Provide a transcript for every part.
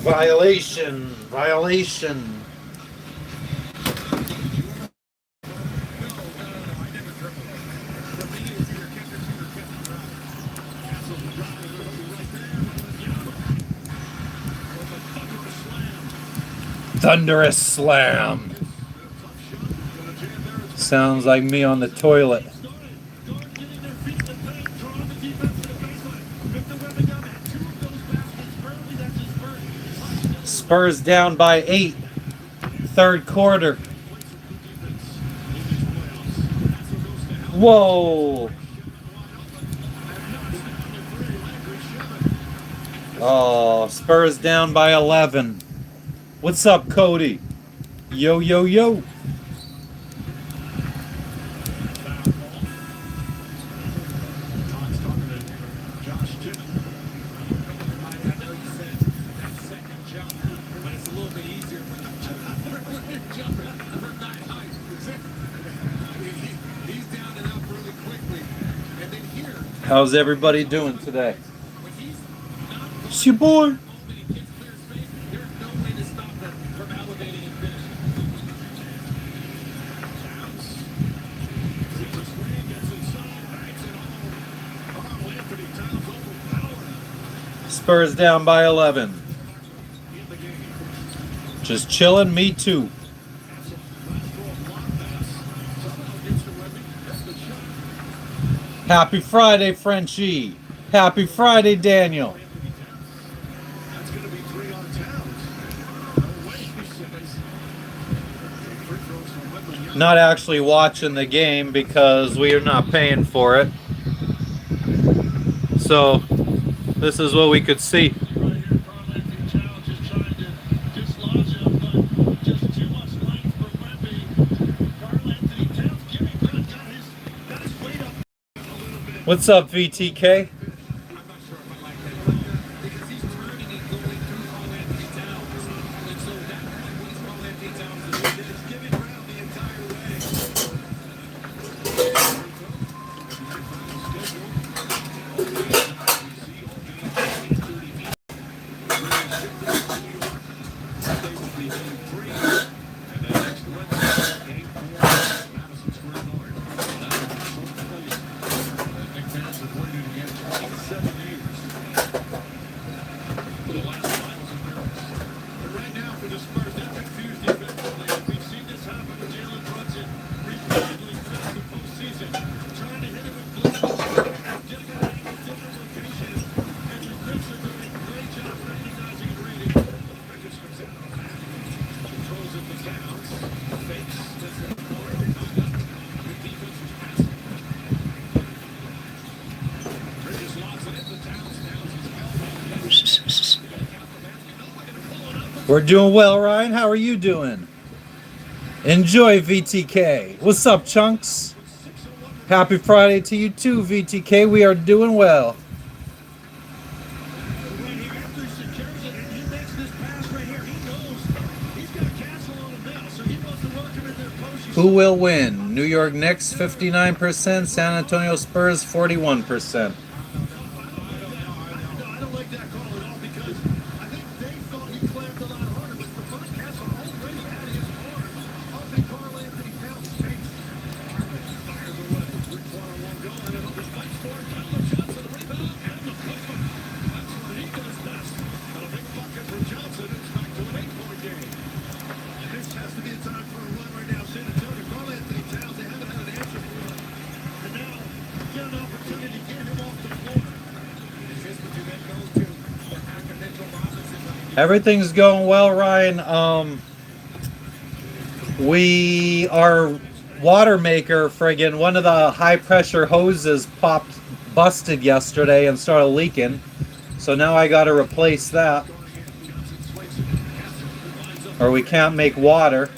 Violation. Violation. Thunderous slam. Sounds like me on the toilet. Spurs down by 8. Third quarter. Whoa. Oh, Spurs down by 11. What's up, Cody? Yo, yo, yo. How's everybody doing today? It's your boy. Spurs down by 11. Just chilling, me too. Happy Friday, Frenchie. Happy Friday, Daniel. Not actually watching the game because we are not paying for it. So, this is what we could see. What's up, VTK? We're doing well, Ryan. How are you doing? Enjoy, VTK. What's up, Chunks? Happy Friday to you too, VTK. We are doing well. Who will win? New York Knicks 59%, San Antonio Spurs 41%. Everything's going well, Ryan. Our water maker, friggin', one of the high pressure hoses busted yesterday and started leaking. So now I gotta replace that, or we can't make water.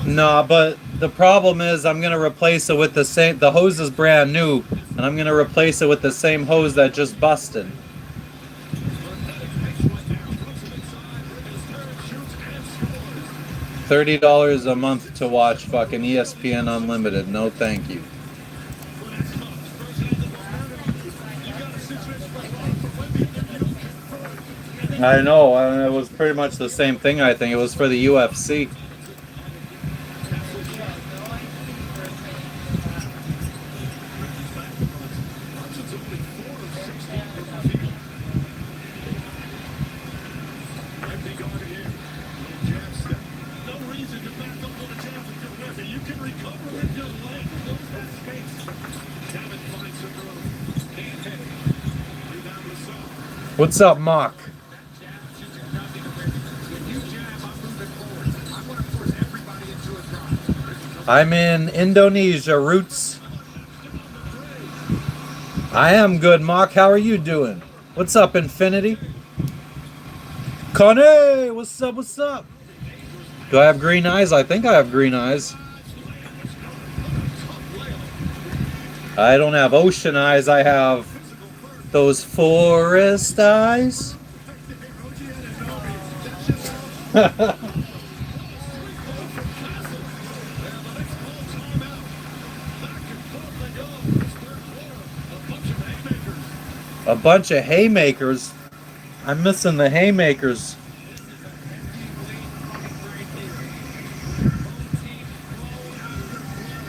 No, but The problem is I'm gonna replace it with the same. The hose is brand new, and I'm gonna replace it with the same hose that just busted. $30 a month to watch fucking ESPN Unlimited. No, thank you. I know. It was pretty much the same thing. I think it was for the UFC. What's up, Mock? I'm in Indonesia, Roots. I am good, Mock. How are you doing? What's up, Infinity? Connie, what's up, what's up? Do I have green eyes? I think I have green eyes. I don't have ocean eyes. I have those forest eyes. A bunch of haymakers. I'm missing the haymakers.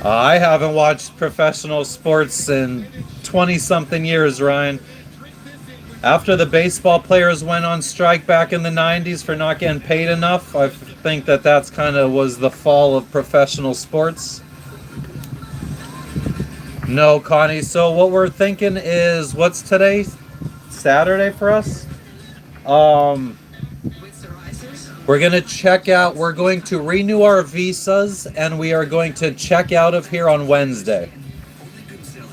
I haven't watched professional sports in 20-something years, Ryan. After the baseball players went on strike back in the 90s for not getting paid enough, I think that's kind of was the fall of professional sports. No, Connie. So what we're thinking is, what's today? Saturday for us? We're going to check out, we're going to renew our visas, and we are going to check out of here on Wednesday.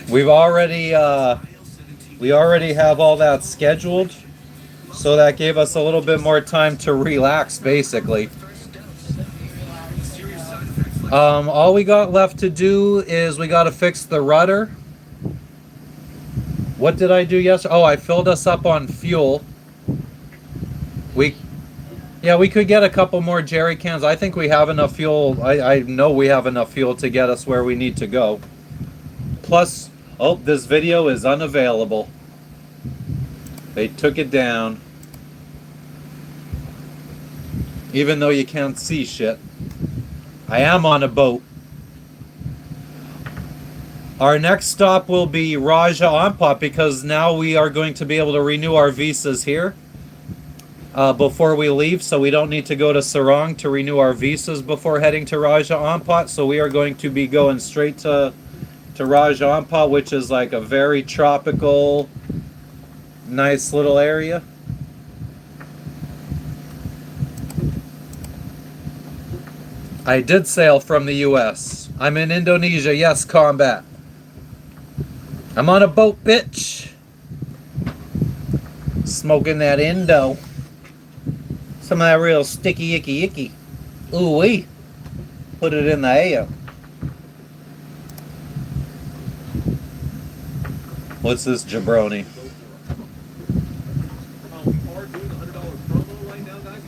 We already have all that scheduled, so that gave us a little bit more time to relax, basically. All we got left to do is we got to fix the rudder. What did I do yesterday? Oh, I filled us up on fuel. We could get a couple more jerry cans. I think we have enough fuel. I know we have enough fuel to get us where we need to go. Plus, oh, this video is unavailable. They took it down. Even though you can't see shit. I am on a boat. Our next stop will be Raja Ampat, because now we are going to be able to renew our visas here before we leave, so we don't need to go to Sarang to renew our visas before heading to Raja Ampat. So we are going to be going straight to Raja Ampat, which is like a very tropical, nice little area. I did sail from the US. I'm in Indonesia. Yes, combat. I'm on a boat, bitch. Smoking that Indo. Some of that real sticky, icky. Ooh-wee. Put it in the air. What's this jabroni?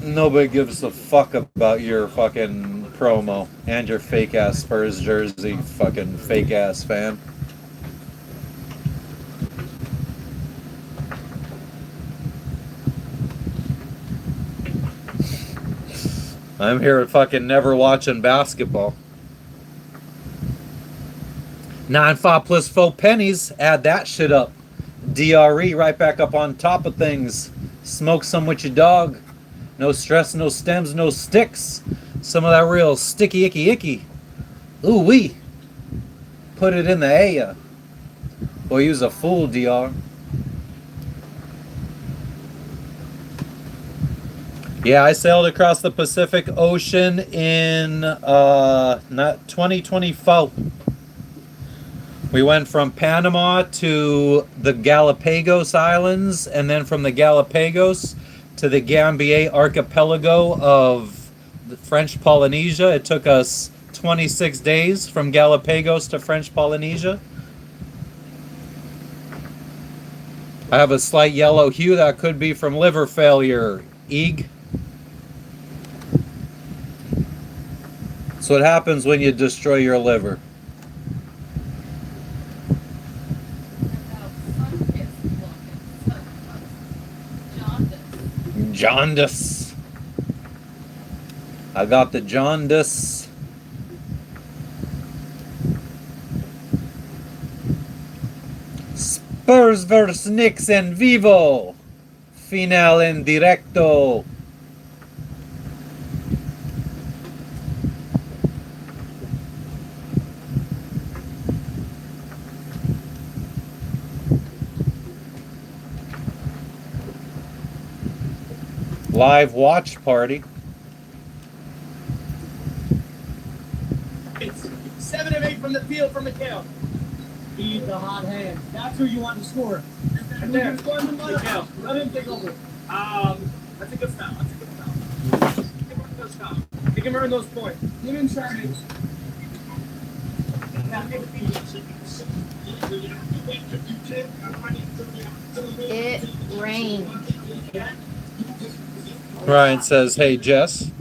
Nobody gives a fuck about your fucking promo and your fake ass Spurs jersey, fucking fake ass fan. I'm here fucking never watching basketball. 9.5 plus 4 pennies. Add that shit up. DRE right back up on top of things. Smoke some with your dog. No stress, no stems, no sticks. Some of that real sticky, icky. Ooh wee. Put it in the air. Boy, use a fool, DR. Yeah, I sailed across the Pacific Ocean in 2024. We went from Panama to the Galapagos Islands, and then from the Galapagos to the Gambier archipelago of the French Polynesia. It took us 26 days from Galapagos to French Polynesia. I have a slight yellow hue that could be from liver failure. Eeg. So what happens when you destroy your liver? Jaundice. I got the jaundice. Spurs vs. Knicks en vivo. Final en directo. Live watch party. It's 7 of 8 from the field for Mikhail. Feed the hot hand. That's who you want to score. Right there. Mikhail. Let him take over. That's a good foul. That's a good foul. Take him earn those fouls. Take him earn those points. Give him charge. It rained. Ryan says, hey, Jess.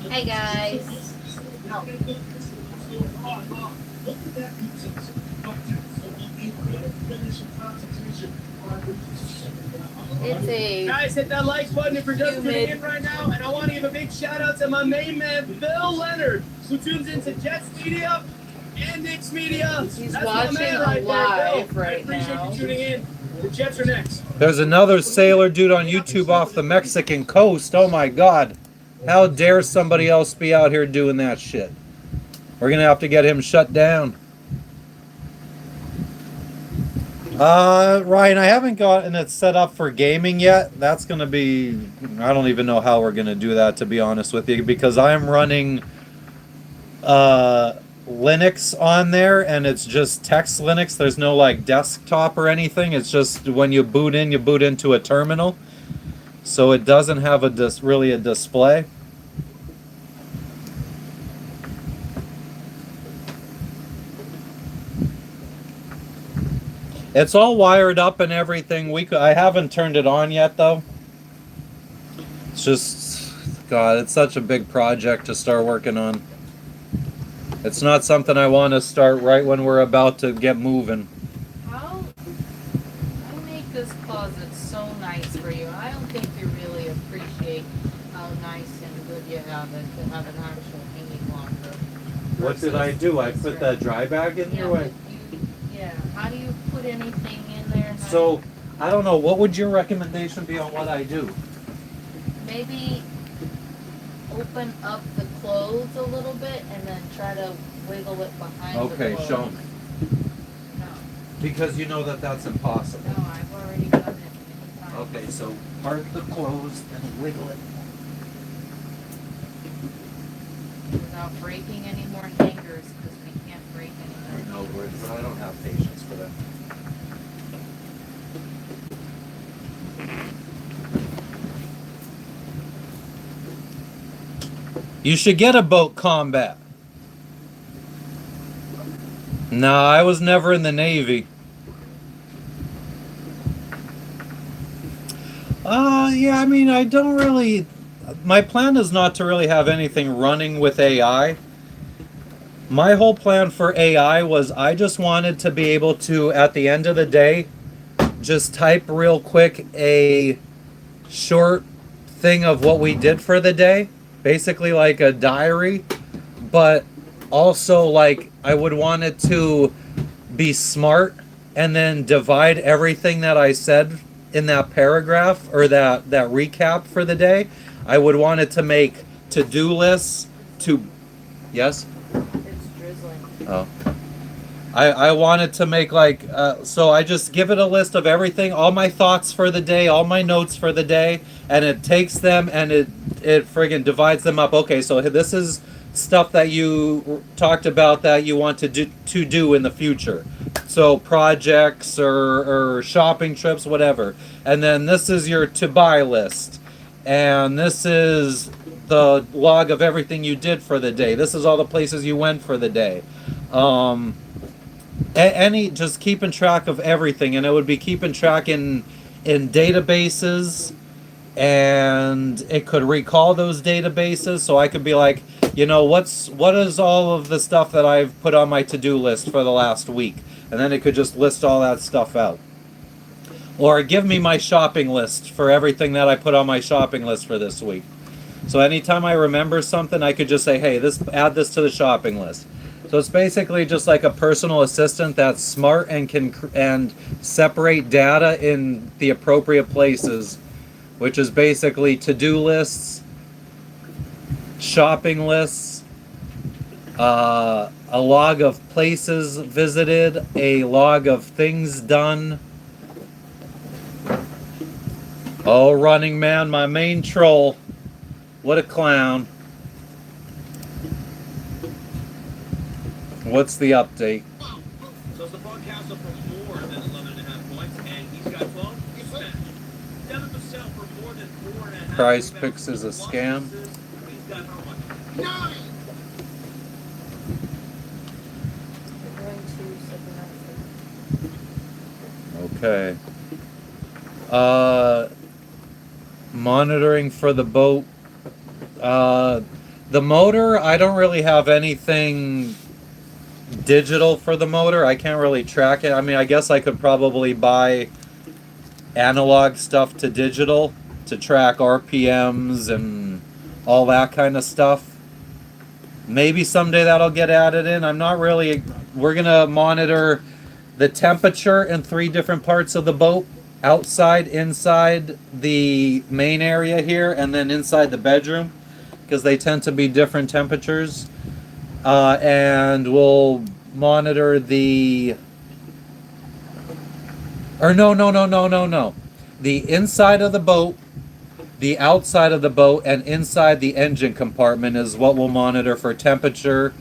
Hey guys. It's a Guys, hit that like button if you're just tuning in right now. And I want to give a big shout out to my main man, Bill Leonard, who tunes into Jets Media and Knicks Media. He's That's watching my man right live there, Bill. right I appreciate now. you tuning in. The Jets are next. There's another sailor dude on YouTube off the Mexican coast. Oh my God. How dare somebody else be out here doing that shit? We're going to have to get him shut down. Ryan, I haven't gotten it set up for gaming yet. That's going to be... I don't even know how we're going to do that, to be honest with you, because I'm running Linux on there, and it's just text Linux. There's no like desktop or anything. It's just when you boot in, you boot into a terminal. So it doesn't have really a display. It's all wired up and everything. I haven't turned it on yet though. It's just, God, it's such a big project to start working on. It's not something I want to start right when we're about to get moving. How I make this closet so nice for you. I don't think you really appreciate how nice and good you have it to have an actual hanging locker. What did I do? I put that dry bag in Yeah, your way. how do you put anything in there? So, I don't know, what would your recommendation be on what I do? Maybe open up the clothes a little bit and then try to wiggle it behind the Okay, clothes. show me. No, Because you know that that's impossible. no, I've already done it many times. Okay, so part the clothes and wiggle it. Without breaking any more hangers, because we can't break any I more. know, but I don't have patience for that. You should get a boat combat. No, I was never in the Navy. Yeah, I mean, I don't really... My plan is not to really have anything running with AI. My whole plan for AI was I just wanted to be able to, at the end of the day, just type real quick a short thing of what we did for the day. Basically like a diary. But also like I would want it to be smart and then divide everything that I said in that paragraph or that recap for the day. I would want it to make to-do lists to... Yes? It's drizzling. Oh. I wanted to make like, so I just give it a list of everything, all my thoughts for the day, all my notes for the day, and it takes them and it friggin' divides them up. Okay, so this is stuff that you talked about that you want to do in the future. So projects or shopping trips, whatever. And then this is your to buy list. And this is the log of everything you did for the day. This is all the places you went for the day. Just keeping track of everything, and it would be keeping track in databases, and it could recall those databases, so I could be like, what is all of the stuff that I've put on my to-do list for the last week, and then it could just list all that stuff out. Or give me my shopping list for everything that I put on my shopping list for this week. So anytime I remember something, I could just say, hey, add this to the shopping list. So it's basically just like a personal assistant that's smart and can separate data in the appropriate places, which is basically to-do lists, shopping lists, a log of places visited, a log of things done. Oh, Running Man, my main troll. What a clown. What's the update? So the broadcaster for more than 11.5 points, and he's got 12. He's smashed. Devin Vassell for more than 4.5. Prize Picks is a scam. He's got how much? 9. Okay. Monitoring for the boat. The motor, I don't really have anything digital for the motor. I can't really track it. I mean, I guess I could probably buy analog stuff to digital to track RPMs and all that kind of stuff. Maybe someday that'll get added in. I'm not really... We're going to monitor the temperature in 3 different parts of the boat. Outside, inside the main area here, and then inside the bedroom, because they tend to be different temperatures. And we'll monitor the... Or no. The inside of the boat, the outside of the boat, and inside the engine compartment is what we'll monitor for temperature.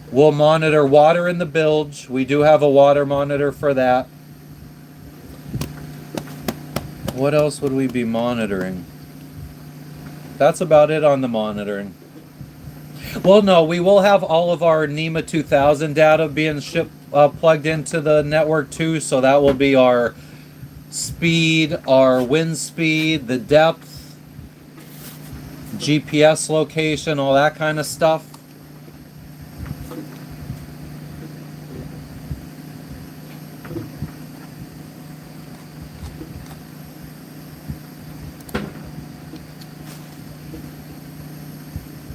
We'll monitor water in the bilge. We do have a water monitor for that. What else would we be monitoring? That's about it on the monitoring. Well, no, we will have all of our NEMA 2000 data being plugged into the network too, so that will be our speed, our wind speed, the depth, GPS location, all that kind of stuff.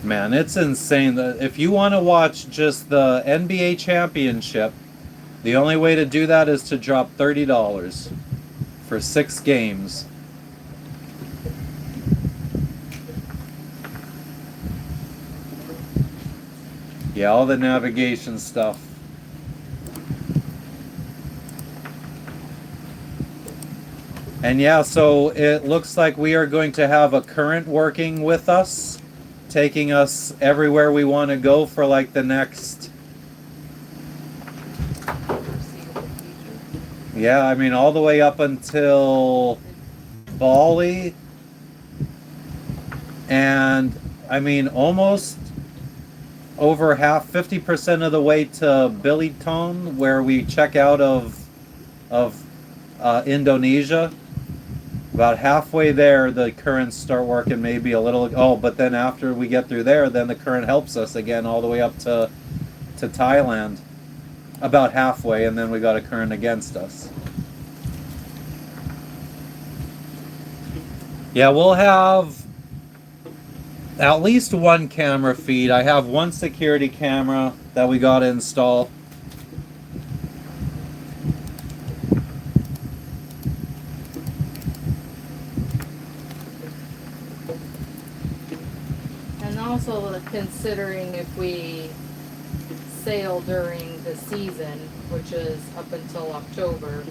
Man, it's insane that if you want to watch just the NBA championship, the only way to do that is to drop $30 for 6 games. Yeah, all the navigation stuff. And yeah, so it looks like we are going to have a current working with us, taking us everywhere we want to go for like the next... Yeah, I mean all the way up until Bali, and I mean almost over 50% of the way to Biliton, where we check out of Indonesia. About halfway there, the currents start working maybe a little... Oh, but then after we get through there, then the current helps us again all the way up to Thailand. About halfway, and then we got a current against us. Yeah, we'll have at least 1 camera feed. I have 1 security camera that we got to install. Also considering if we sail during the season, which is up until October,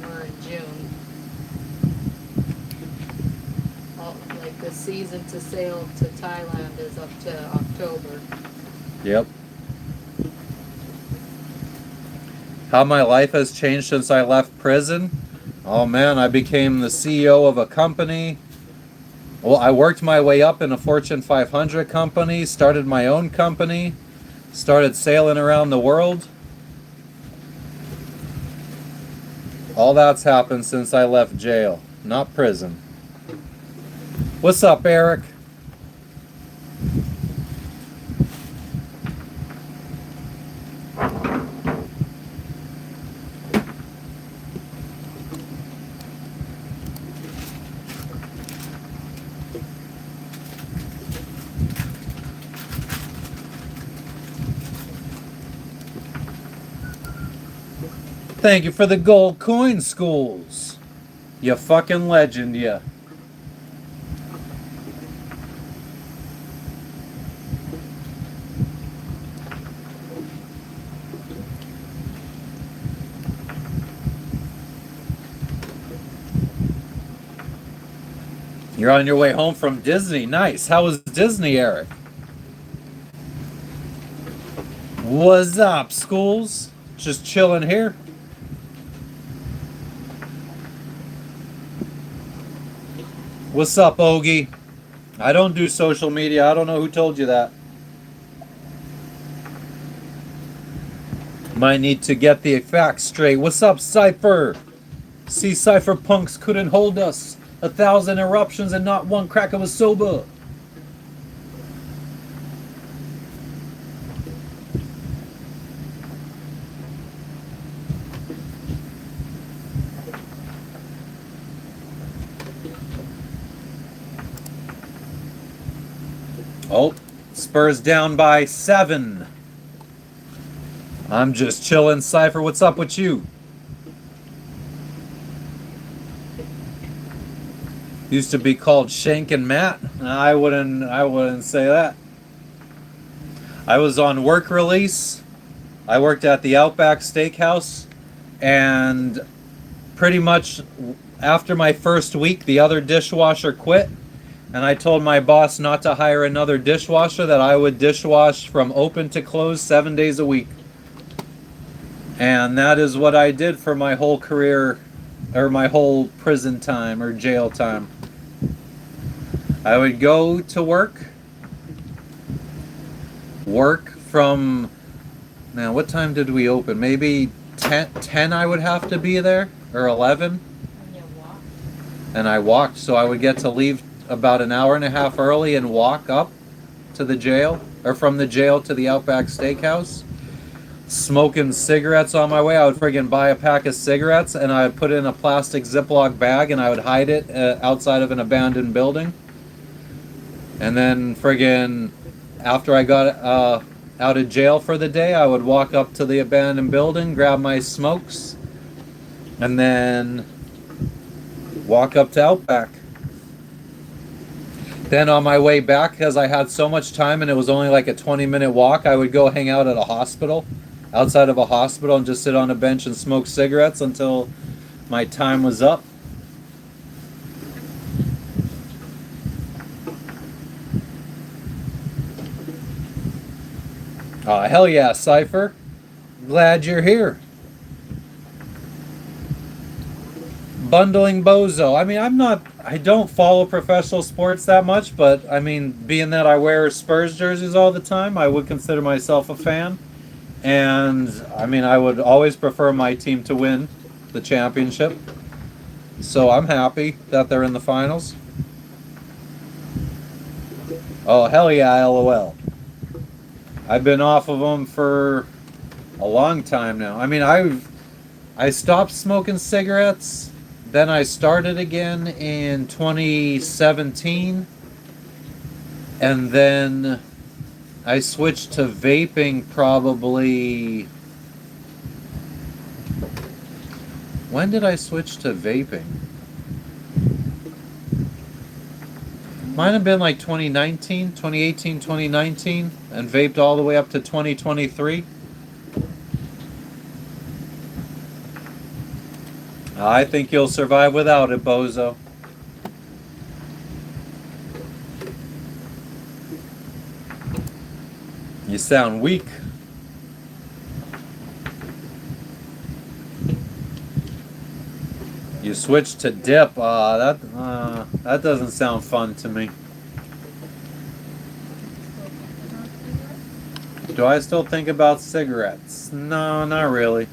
we're in June. Like the season to sail to Thailand is up to October. Yep. How my life has changed since I left prison. Oh man, I became the CEO of a company. Well, I worked my way up in a Fortune 500 company, started my own company, started sailing around the world. All that's happened since I left jail, not prison. What's up, Eric? Thank you for the gold coin, Schools. You fucking legend, ya. You're on your way home from Disney. Nice. How was Disney, Eric? What's up, Schools? Just chilling here. What's up, Ogie? I don't do social media. I don't know who told you that. Might need to get the facts straight. What's up, Cypher? See, Cypherpunks couldn't hold us. 1,000 eruptions and not one crack of a soba. Oh, Spurs down by 7. I'm just chilling, Cypher. What's up with you? Used to be called Shank and Matt. I wouldn't say that. I was on work release. I worked at the Outback Steakhouse, and pretty much after my first week, the other dishwasher quit, and I told my boss not to hire another dishwasher, that I would dishwash from open to close 7 days a week. And that is what I did for my whole career, or my whole prison time or jail time. I would go to work from, now what time did we open? Maybe 10 I would have to be there, or 11. And you walk. And I walked, so I would get to leave about an hour and a half early and walk up to the jail, or from the jail to the Outback Steakhouse. Smoking cigarettes on my way. I would friggin' buy a pack of cigarettes and I would put it in a plastic Ziploc bag and I would hide it outside of an abandoned building. And then friggin' after I got out of jail for the day, I would walk up to the abandoned building, grab my smokes, and then walk up to Outback. Then on my way back, because I had so much time and it was only like a 20-minute walk, I would go hang out at a hospital, outside of a hospital, and just sit on a bench and smoke cigarettes until my time was up. Oh, hell yeah, Cypher. Glad you're here. Bundling Bozo. I mean, I don't follow professional sports that much, but I mean, being that I wear Spurs jerseys all the time, I would consider myself a fan. And I mean, I would always prefer my team to win the championship. So I'm happy that they're in the finals. Oh, hell yeah, LOL. I've been off of them for a long time now. I mean, I stopped smoking cigarettes, then I started again in 2017, and then I switched to vaping probably... When did I switch to vaping? Might have been like 2018, 2019, and vaped all the way up to 2023. I think you'll survive without it, Bozo. You sound weak. You switched to dip. That doesn't sound fun to me. Do I still think about cigarettes? No, not really.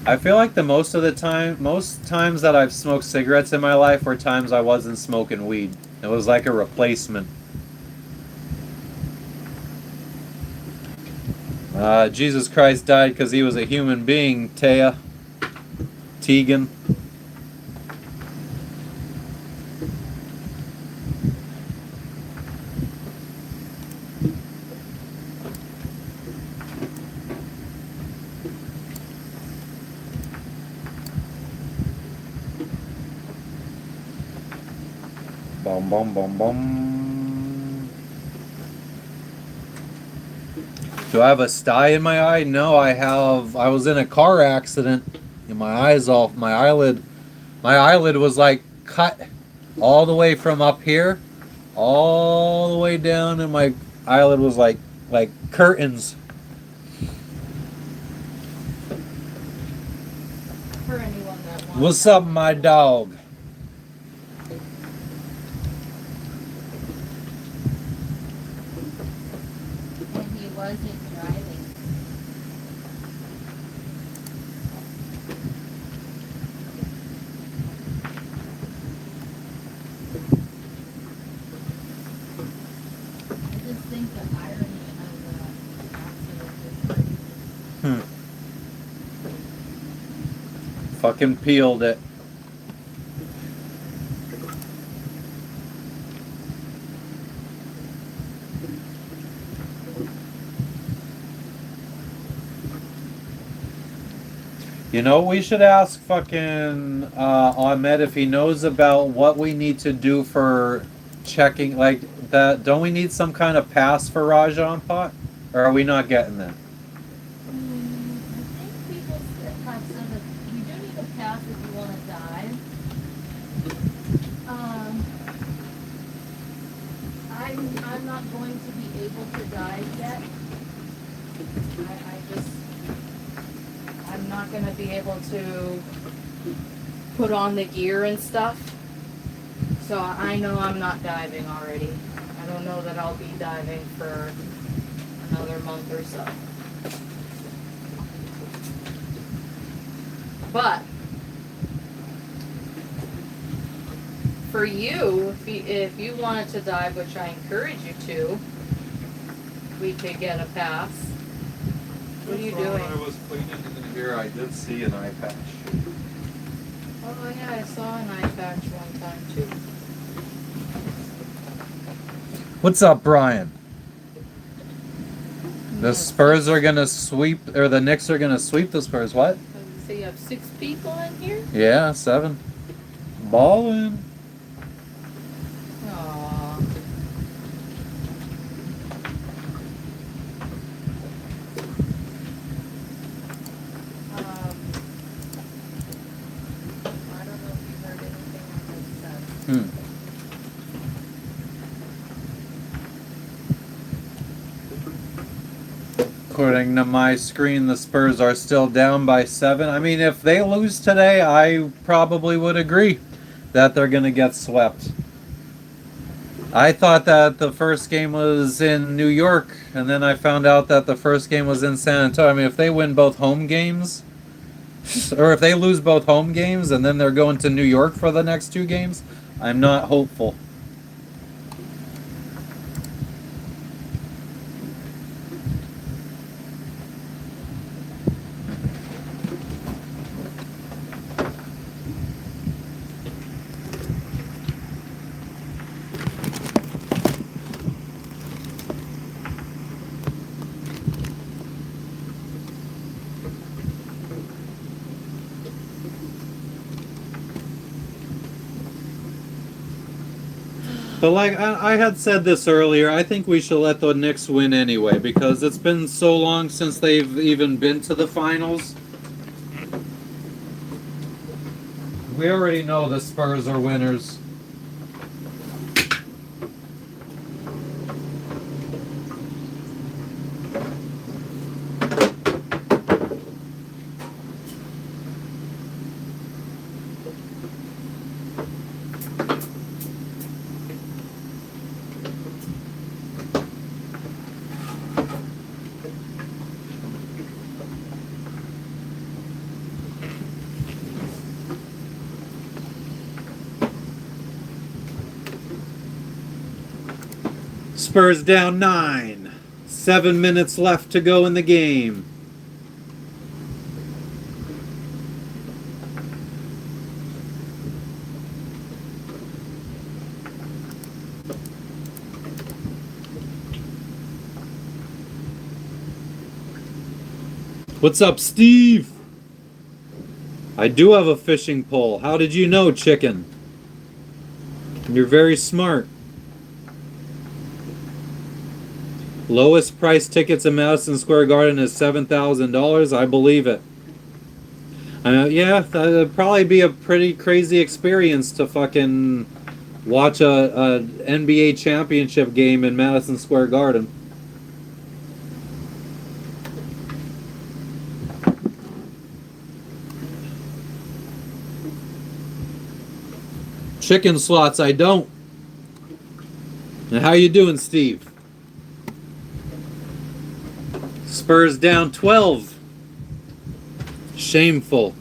I feel like most times that I've smoked cigarettes in my life were times I wasn't smoking weed. It was like a replacement. Jesus Christ died because he was a human being, Taya. Tegan. Bum bum bum bum. Do I have a sty in my eye? No, I was in a car accident and my eyelid was like cut all the way from up here all the way down, and my eyelid was like curtains. For anyone that wants. What's up, my dog? And he wasn't driving. I just think the irony of the accident is crazy. Fucking peeled it. You know, we should ask fucking Ahmed if he knows about what we need to do for checking, like that. Don't we need some kind of pass for Rajan Pot? Or are we not getting that? I think people have said that you do need a pass if you want to dive. I'm not going to be able to dive yet. I'm not going to be able to put on the gear and stuff. So I know I'm not diving already. I don't know that I'll be diving for another month or so. But for you, if you wanted to dive, which I encourage you to, we could get a pass. What are you doing? When I was cleaning in here, I did see an eye patch. Oh yeah, I saw an eye patch one time too. What's up, Brian? The Spurs are gonna sweep, or the Knicks are gonna sweep the Spurs. What? So you have 6 people in here? Yeah, 7. Ballin'. Aww. I don't know if you heard anything I just said. According to my screen, the Spurs are still down by 7. I mean, if they lose today, I probably would agree that they're going to get swept. I thought that the first game was in New York, and then I found out that the first game was in San Antonio. I mean, if they win both home games, or if they lose both home games, and then they're going to New York for the next 2 games, I'm not hopeful. But like I had said this earlier, I think we should let the Knicks win anyway, because it's been so long since they've even been to the finals. We already know the Spurs are winners. Spurs down 9. 7 minutes left to go in the game. What's up, Steve? I do have a fishing pole. How did you know, chicken? You're very smart. Lowest price tickets in Madison Square Garden is $7,000. I believe it. Yeah, that'd probably be a pretty crazy experience to fucking watch a NBA championship game in Madison Square Garden. Chicken slots, I don't. And how you doing, Steve? Spurs down 12. Shameful.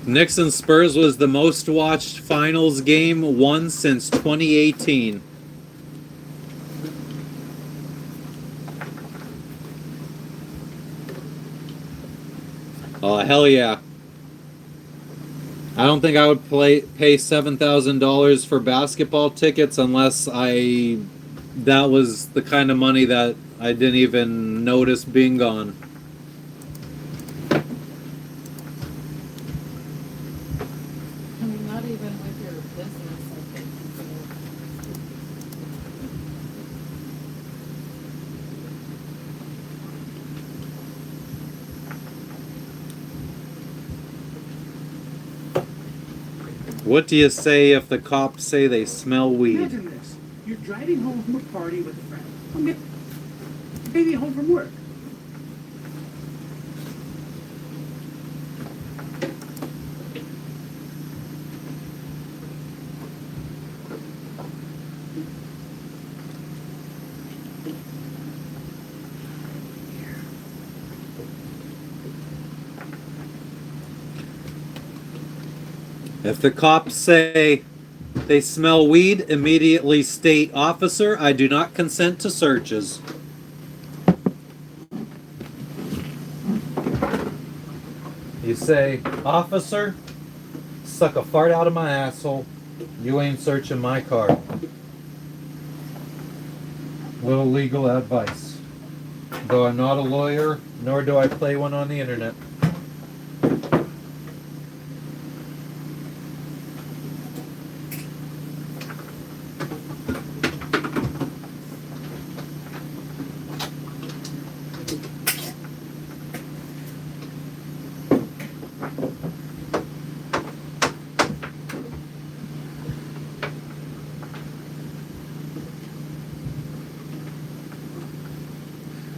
Knicks and Spurs was the most watched finals game won since 2018. Oh, hell yeah. I don't think I would pay $7,000 for basketball tickets unless that was the kind of money that I didn't even notice being gone. I mean, not even with your business, I think. What do you say if the cops say they smell weed? Imagine this. You're driving home from a party with a friend. Maybe home from work. If the cops say they smell weed, immediately state, "Officer, I do not consent to searches." You say, "Officer, suck a fart out of my asshole. You ain't searching my car." Little legal advice. Though I'm not a lawyer, nor do I play one on the internet.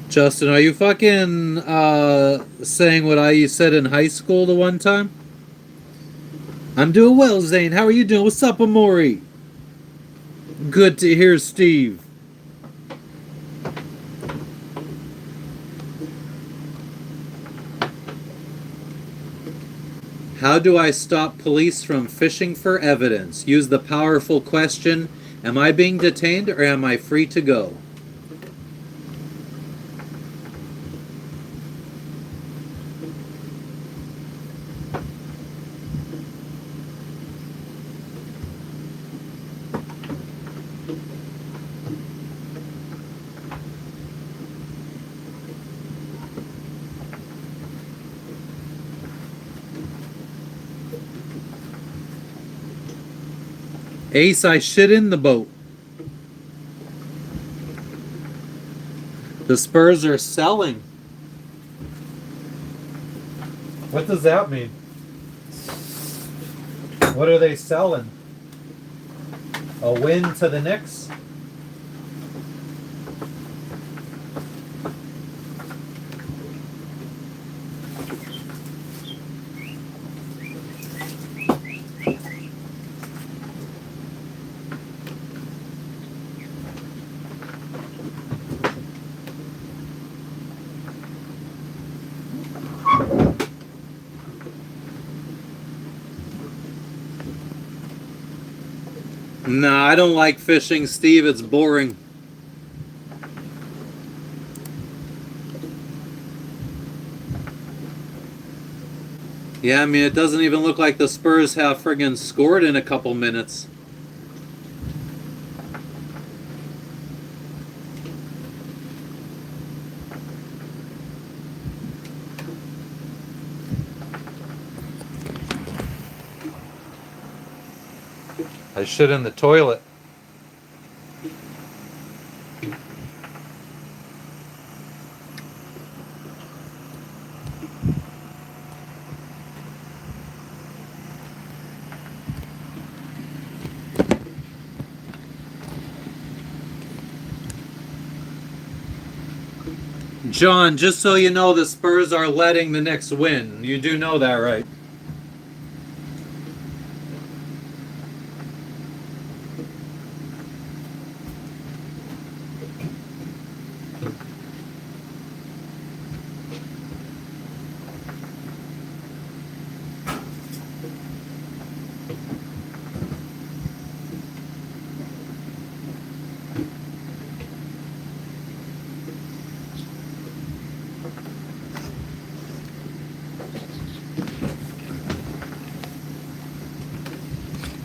Justin, are you fucking saying what I said in high school the one time? I'm doing well, Zane. How are you doing? What's up, Amori? Good to hear, Steve. How do I stop police from fishing for evidence? Use the powerful question, am I being detained or am I free to go? Ace, I shit in the boat. The Spurs are selling. What does that mean? What are they selling? A win to the Knicks? Nah, I don't like fishing, Steve. It's boring. Yeah, I mean, it doesn't even look like the Spurs have friggin' scored in a couple minutes. I shit in the toilet. John, just so you know, the Spurs are letting the Knicks win. You do know that, right?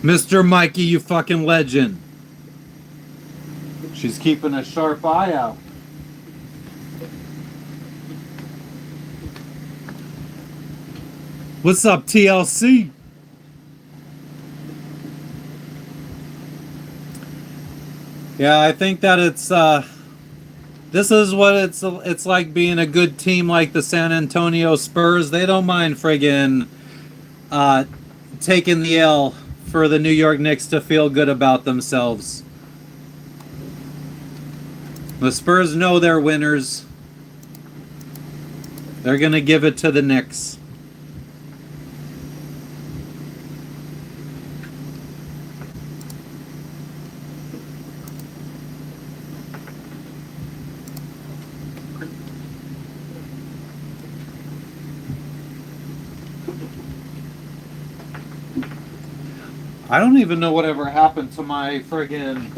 Mr. Mikey, you fucking legend. She's keeping a sharp eye out. What's up, TLC? Yeah, I think that this is what it's like being a good team like the San Antonio Spurs. They don't mind friggin' taking the L for the New York Knicks to feel good about themselves. The Spurs know they're winners. They're gonna give it to the Knicks. I don't even know whatever happened to my friggin'.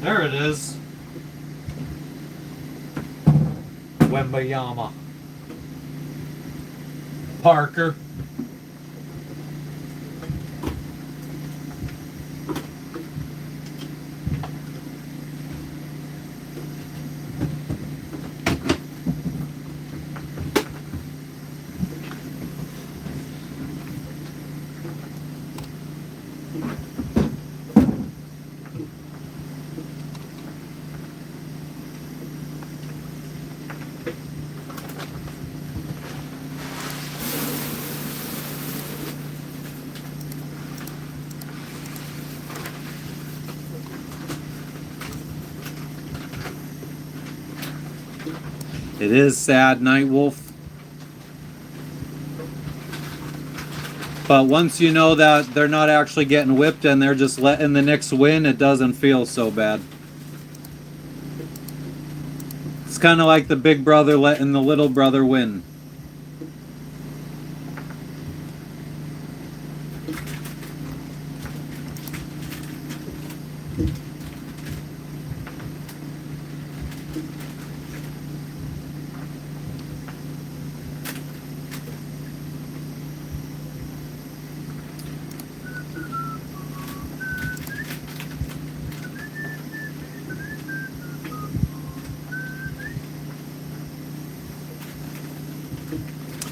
There it is. Wembayama. Parker. It is sad, Nightwolf. But once you know that they're not actually getting whipped and they're just letting the Knicks win, it doesn't feel so bad. It's kind of like the big brother letting the little brother win.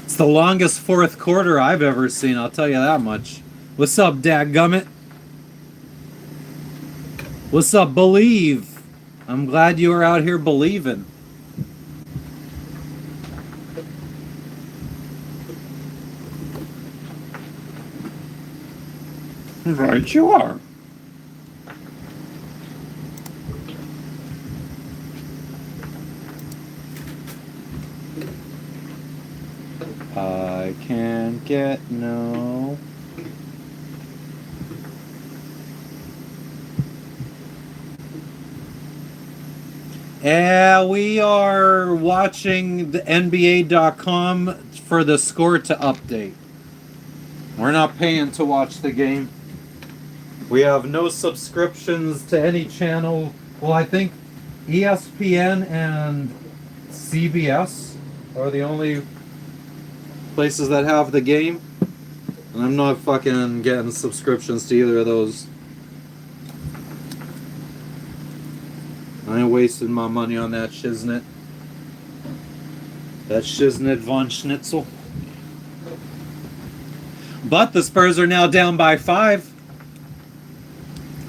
It's the longest fourth quarter I've ever seen, I'll tell you that much. What's up, dadgummit? What's up, Believe? I'm glad you are out here believing. Right you are. I can't get no. Yeah, we are watching the NBA.com for the score to update. We're not paying to watch the game. We have no subscriptions to any channel. Well, I think ESPN and CBS are the only places that have the game. And I'm not fucking getting subscriptions to either of those. I ain't wasting my money on that shiznit. That shiznit von Schnitzel. But the Spurs are now down by 5.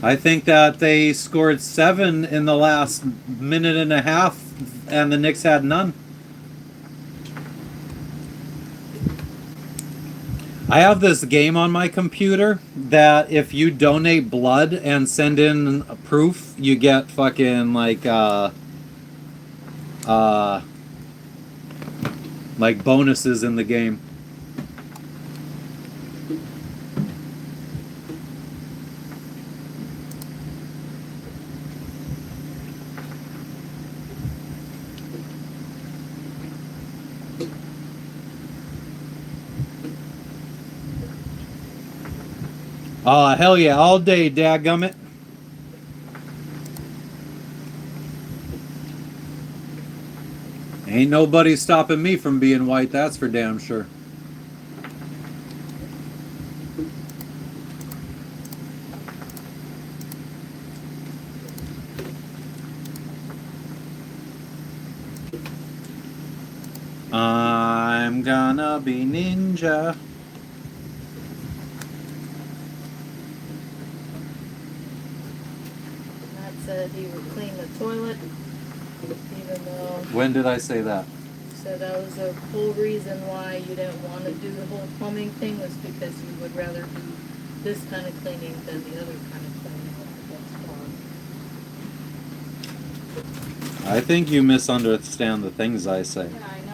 I think that they scored 7 in the last minute and a half, and the Knicks had none. I have this game on my computer that if you donate blood and send in a proof, you get fucking like bonuses in the game. Oh, hell yeah, all day, dadgummit. Ain't nobody stopping me from being white, that's for damn sure. I'm gonna be ninja. Matt said he would clean the toilet, even though When did I say that? said that was the whole reason why you didn't want to do the whole plumbing thing was because you would rather do this kind of cleaning than the other kind of cleaning. That's I think you misunderstand the things I say. yeah, I know.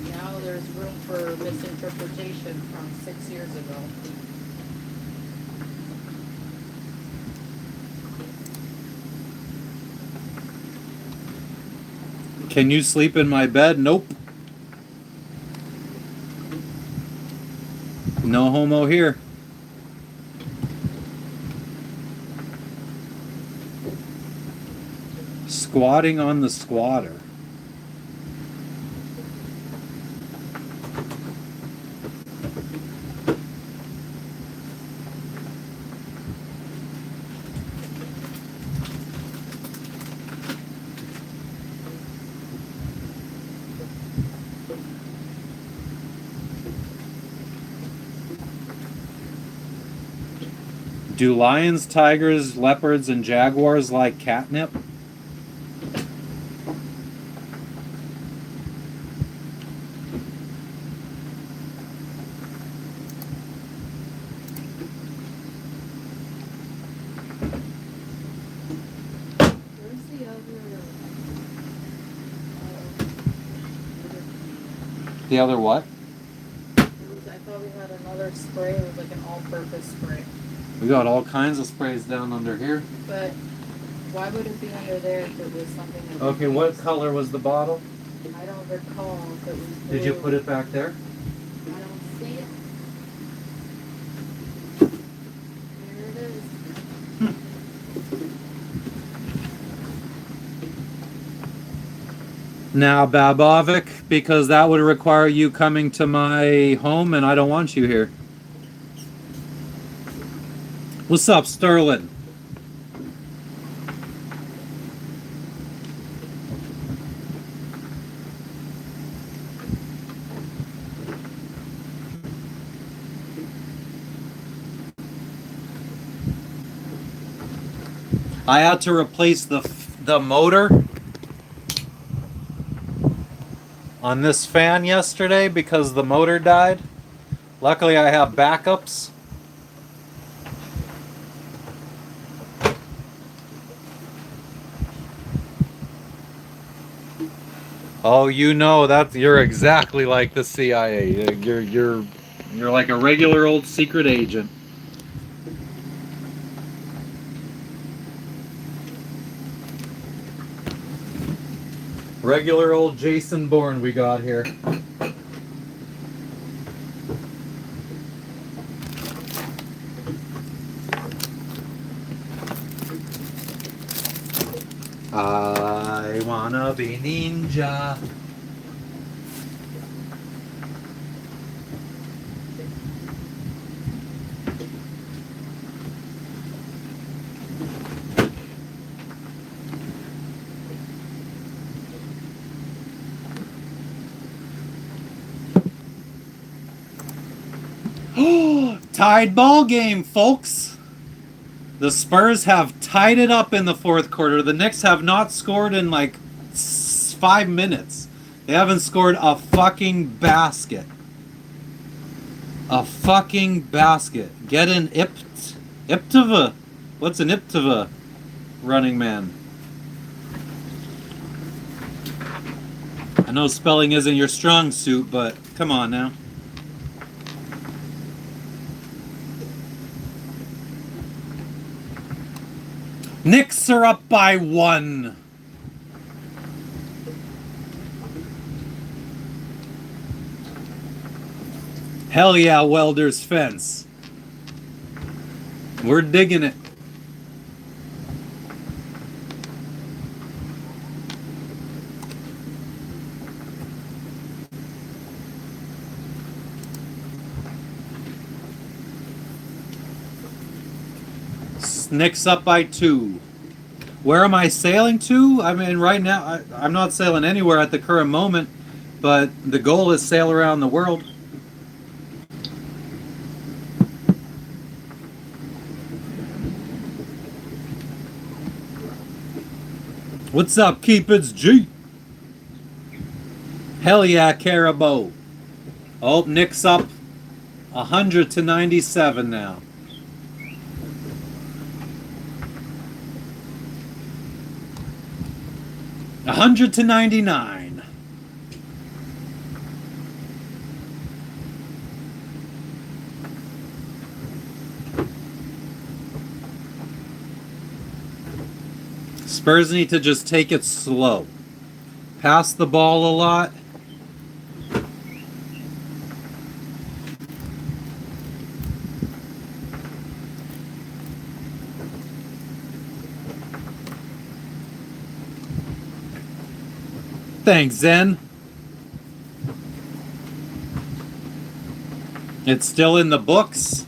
Now there's room for misinterpretation from 6 years ago. Can you sleep in my bed? Nope. No homo here. Squatting on the squatter. Do lions, tigers, leopards, and jaguars like catnip? Where's the other? The other what? I thought we had another spray. It was like an all-purpose spray. We got all kinds of sprays down under here. But why would it be under there if it was something that we Okay, what used? color was the bottle? I don't recall if it was blue. Did you put it back there? I don't see it. There it is. Now, Babovic, because that would require you coming to my home, and I don't want you here. What's up, Sterling? I had to replace the motor on this fan yesterday because the motor died. Luckily, I have backups. Oh, you know that you're exactly like the CIA. You're like a regular old secret agent. Regular old Jason Bourne we got here. I wanna be ninja. Tied ball game, folks. The Spurs have tied it up in the fourth quarter. The Knicks have not scored in like 5 minutes. They haven't scored a fucking basket. A fucking basket. Get an Iptava. What's an Iptava, running man? I know spelling isn't your strong suit, but come on now. Knicks are up by 1. Hell yeah, Welder's fence. We're digging it. Knicks up by 2. Where am I sailing to? I mean, right now, I'm not sailing anywhere at the current moment, but the goal is sail around the world. What's up, Keepits G? Hell yeah, Caribou. Oh, Knicks up 100-97 now. A 100-99. Spurs need to just take it slow. Pass the ball a lot. Thanks, Zen. It's still in the books.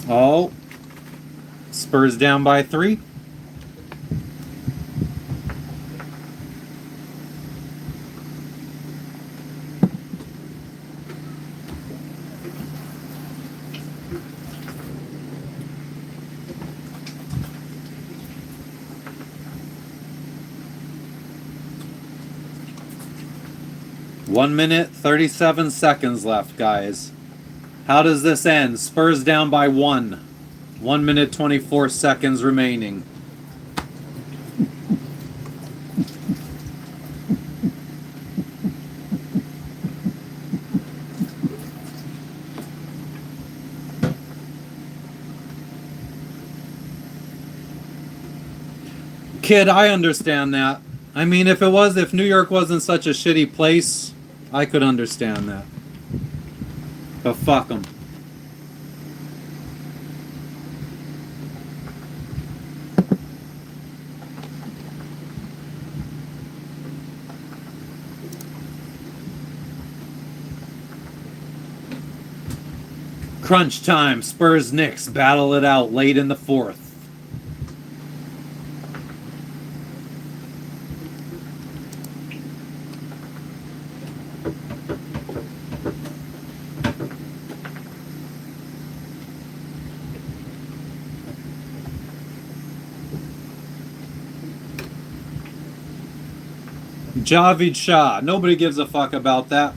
Oh, Spurs down by 3. One minute, 37 seconds left, guys. How does this end? Spurs down by 1. 1 minute, 24 seconds remaining. Kid, I understand that. I mean, if New York wasn't such a shitty place, I could understand that. But fuck them. Crunch time. Spurs Knicks battle it out late in the fourth. Javid Shah. Nobody gives a fuck about that.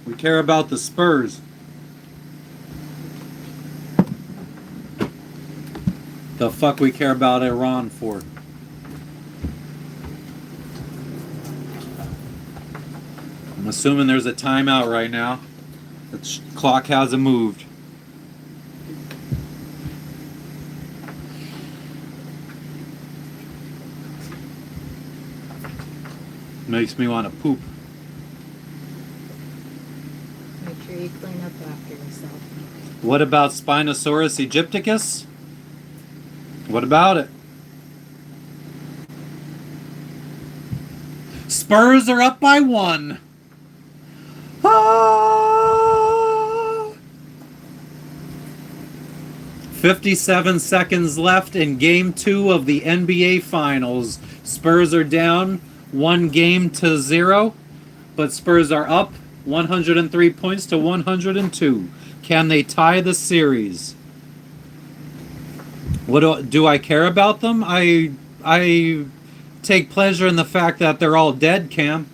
We care about the Spurs. The fuck we care about Iran for? assuming there's a timeout right now. The clock hasn't moved. Makes me want to poop. Make sure you clean up after yourself. What about Spinosaurus aegypticus? What about it? Spurs are up by 1. Ah! 57 seconds left in Game 2 of the NBA Finals. Spurs are down 1-0, but Spurs are up 103 points to 102. Can they tie the series? What do I care about them? I take pleasure in the fact that they're all dead, Cam.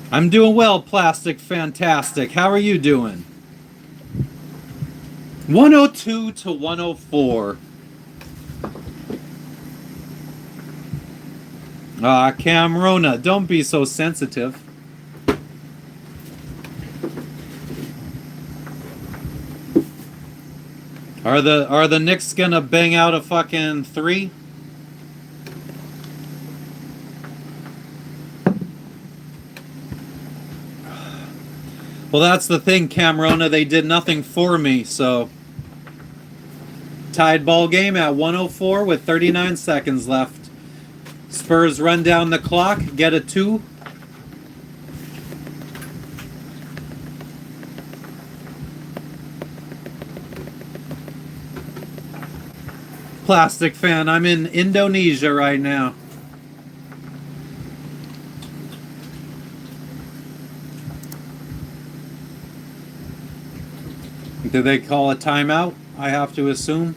I'm doing well, Plastic Fantastic. How are you doing? 102 to 104. Cam Rona, don't be so sensitive. Are the Knicks gonna bang out a fucking 3? Well, that's the thing, Camerona. They did nothing for me, so tied ball game at 104 with 39 seconds left. Spurs run down the clock, get a 2. Plastic fan, I'm in Indonesia right now. Did they call a timeout? I have to assume.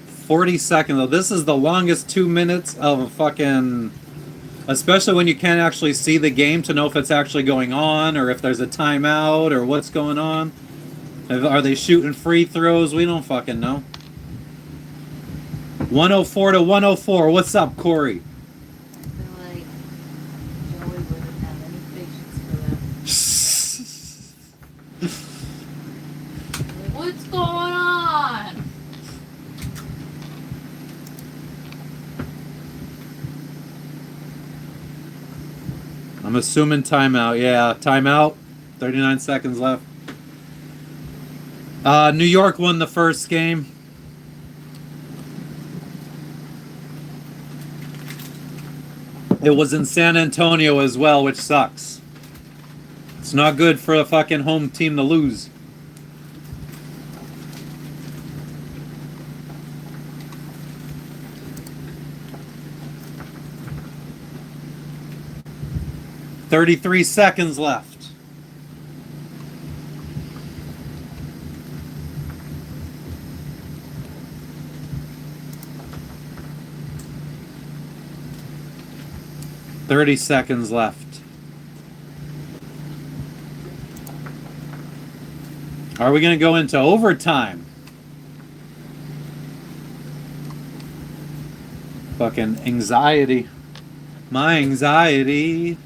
40 seconds. Though. This is the longest 2 minutes of a fucking... Especially when you can't actually see the game to know if it's actually going on or if there's a timeout or what's going on. Are they shooting free throws? We don't fucking know. 104 to 104. What's up, Corey? I feel like Joey wouldn't have any patience for that. What's going on? I'm assuming timeout. Yeah, timeout. 39 seconds left. New York won the first game. It was in San Antonio as well, which sucks. It's not good for a fucking home team to lose. "33 seconds left. "30 seconds left. Are we going to go into overtime? Fucking anxiety. My anxiety.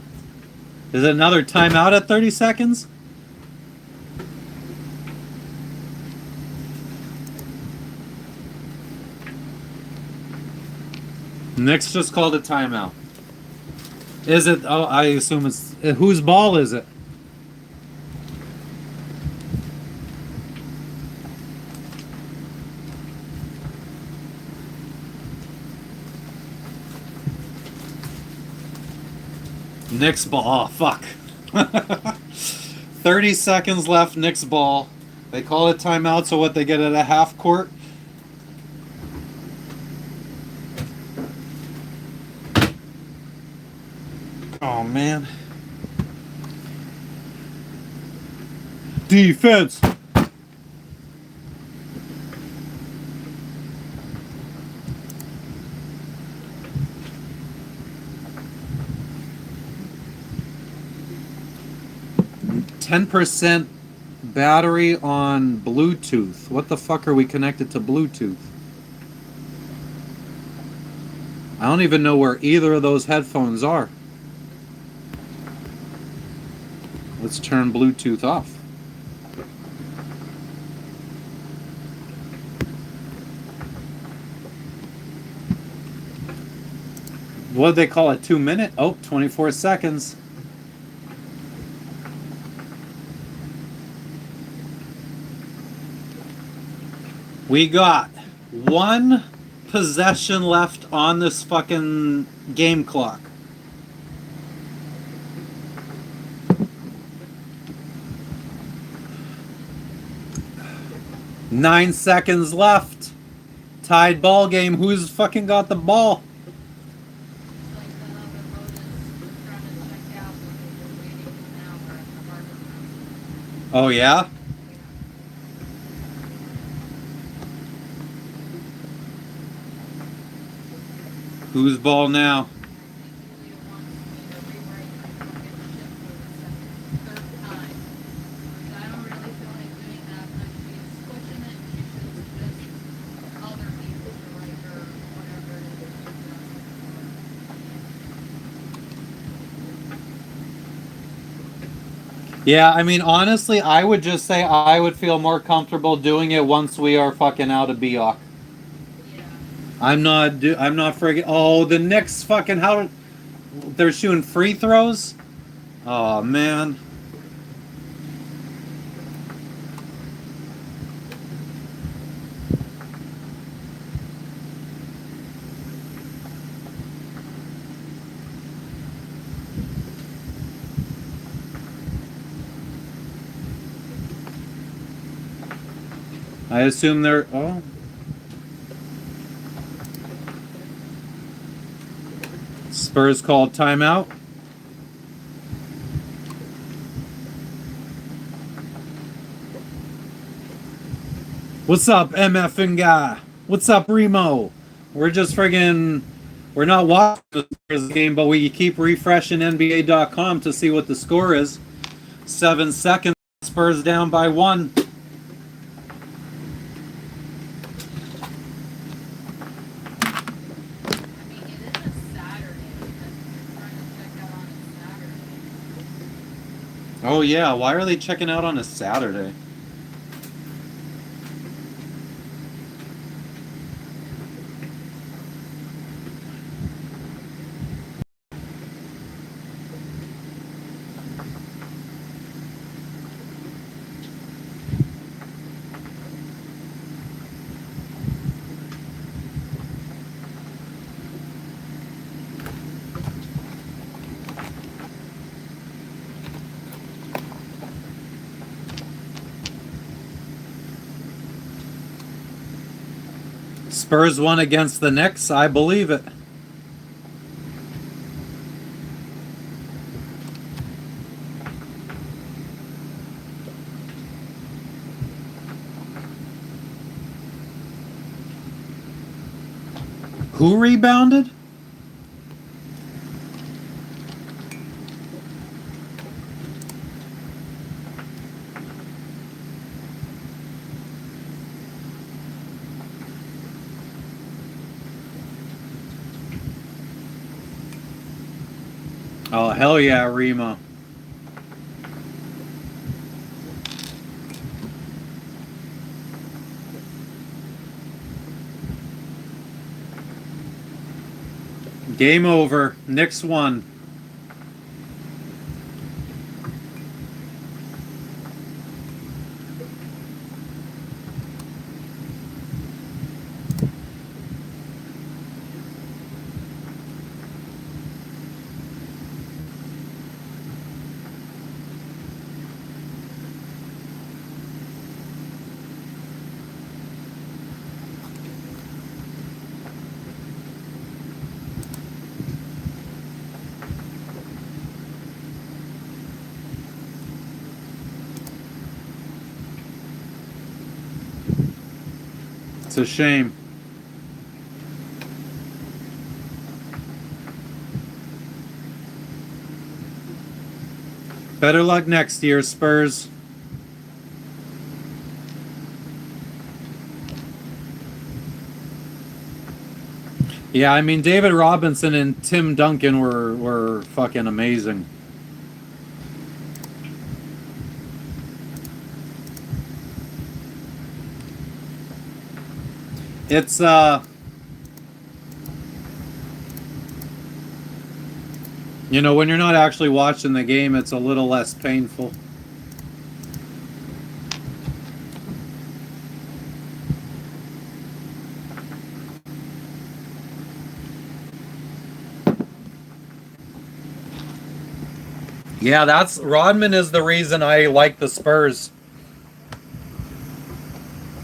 Is it another timeout at 30 seconds? Knicks just called a timeout. Is it? Oh, I assume it's... Whose ball is it? Knicks ball. Oh, fuck. 30 seconds left, Knicks ball. They call it timeout, so what, they get at a half court? Oh, man. Defense. %, battery on Bluetooth. What the fuck are we connected to Bluetooth? I don't even know where either of those headphones are. Let's turn Bluetooth off. What did they call it? 2 minute? Oh, 24 seconds. We got one possession left on this fucking game clock. Nine seconds left. Tied ball game. Who's fucking got the ball? Oh, yeah? Whose ball now? Yeah, I mean, honestly, I would just say I would feel more comfortable doing it once we are fucking out of Bioc. I'm not friggin'. Oh, the Knicks fucking how they're shooting free throws. Oh man. I assume they're. Oh. Spurs called timeout. What's up, MFing guy? What's up, Remo? We're just friggin'. We're not watching the Spurs game, but we keep refreshing NBA.com to see what the score is. 7 seconds. Spurs down by 1. Oh yeah, why are they checking out on a Saturday? Spurs won against the Knicks, I believe it. Who rebounded? Oh, hell yeah, Remo. Game over. Knicks won. It's a shame. Better luck next year, Spurs. Yeah, I mean, David Robinson and Tim Duncan were fucking amazing. It's when you're not actually watching the game, it's a little less painful. Yeah, that's Rodman is the reason I like the Spurs.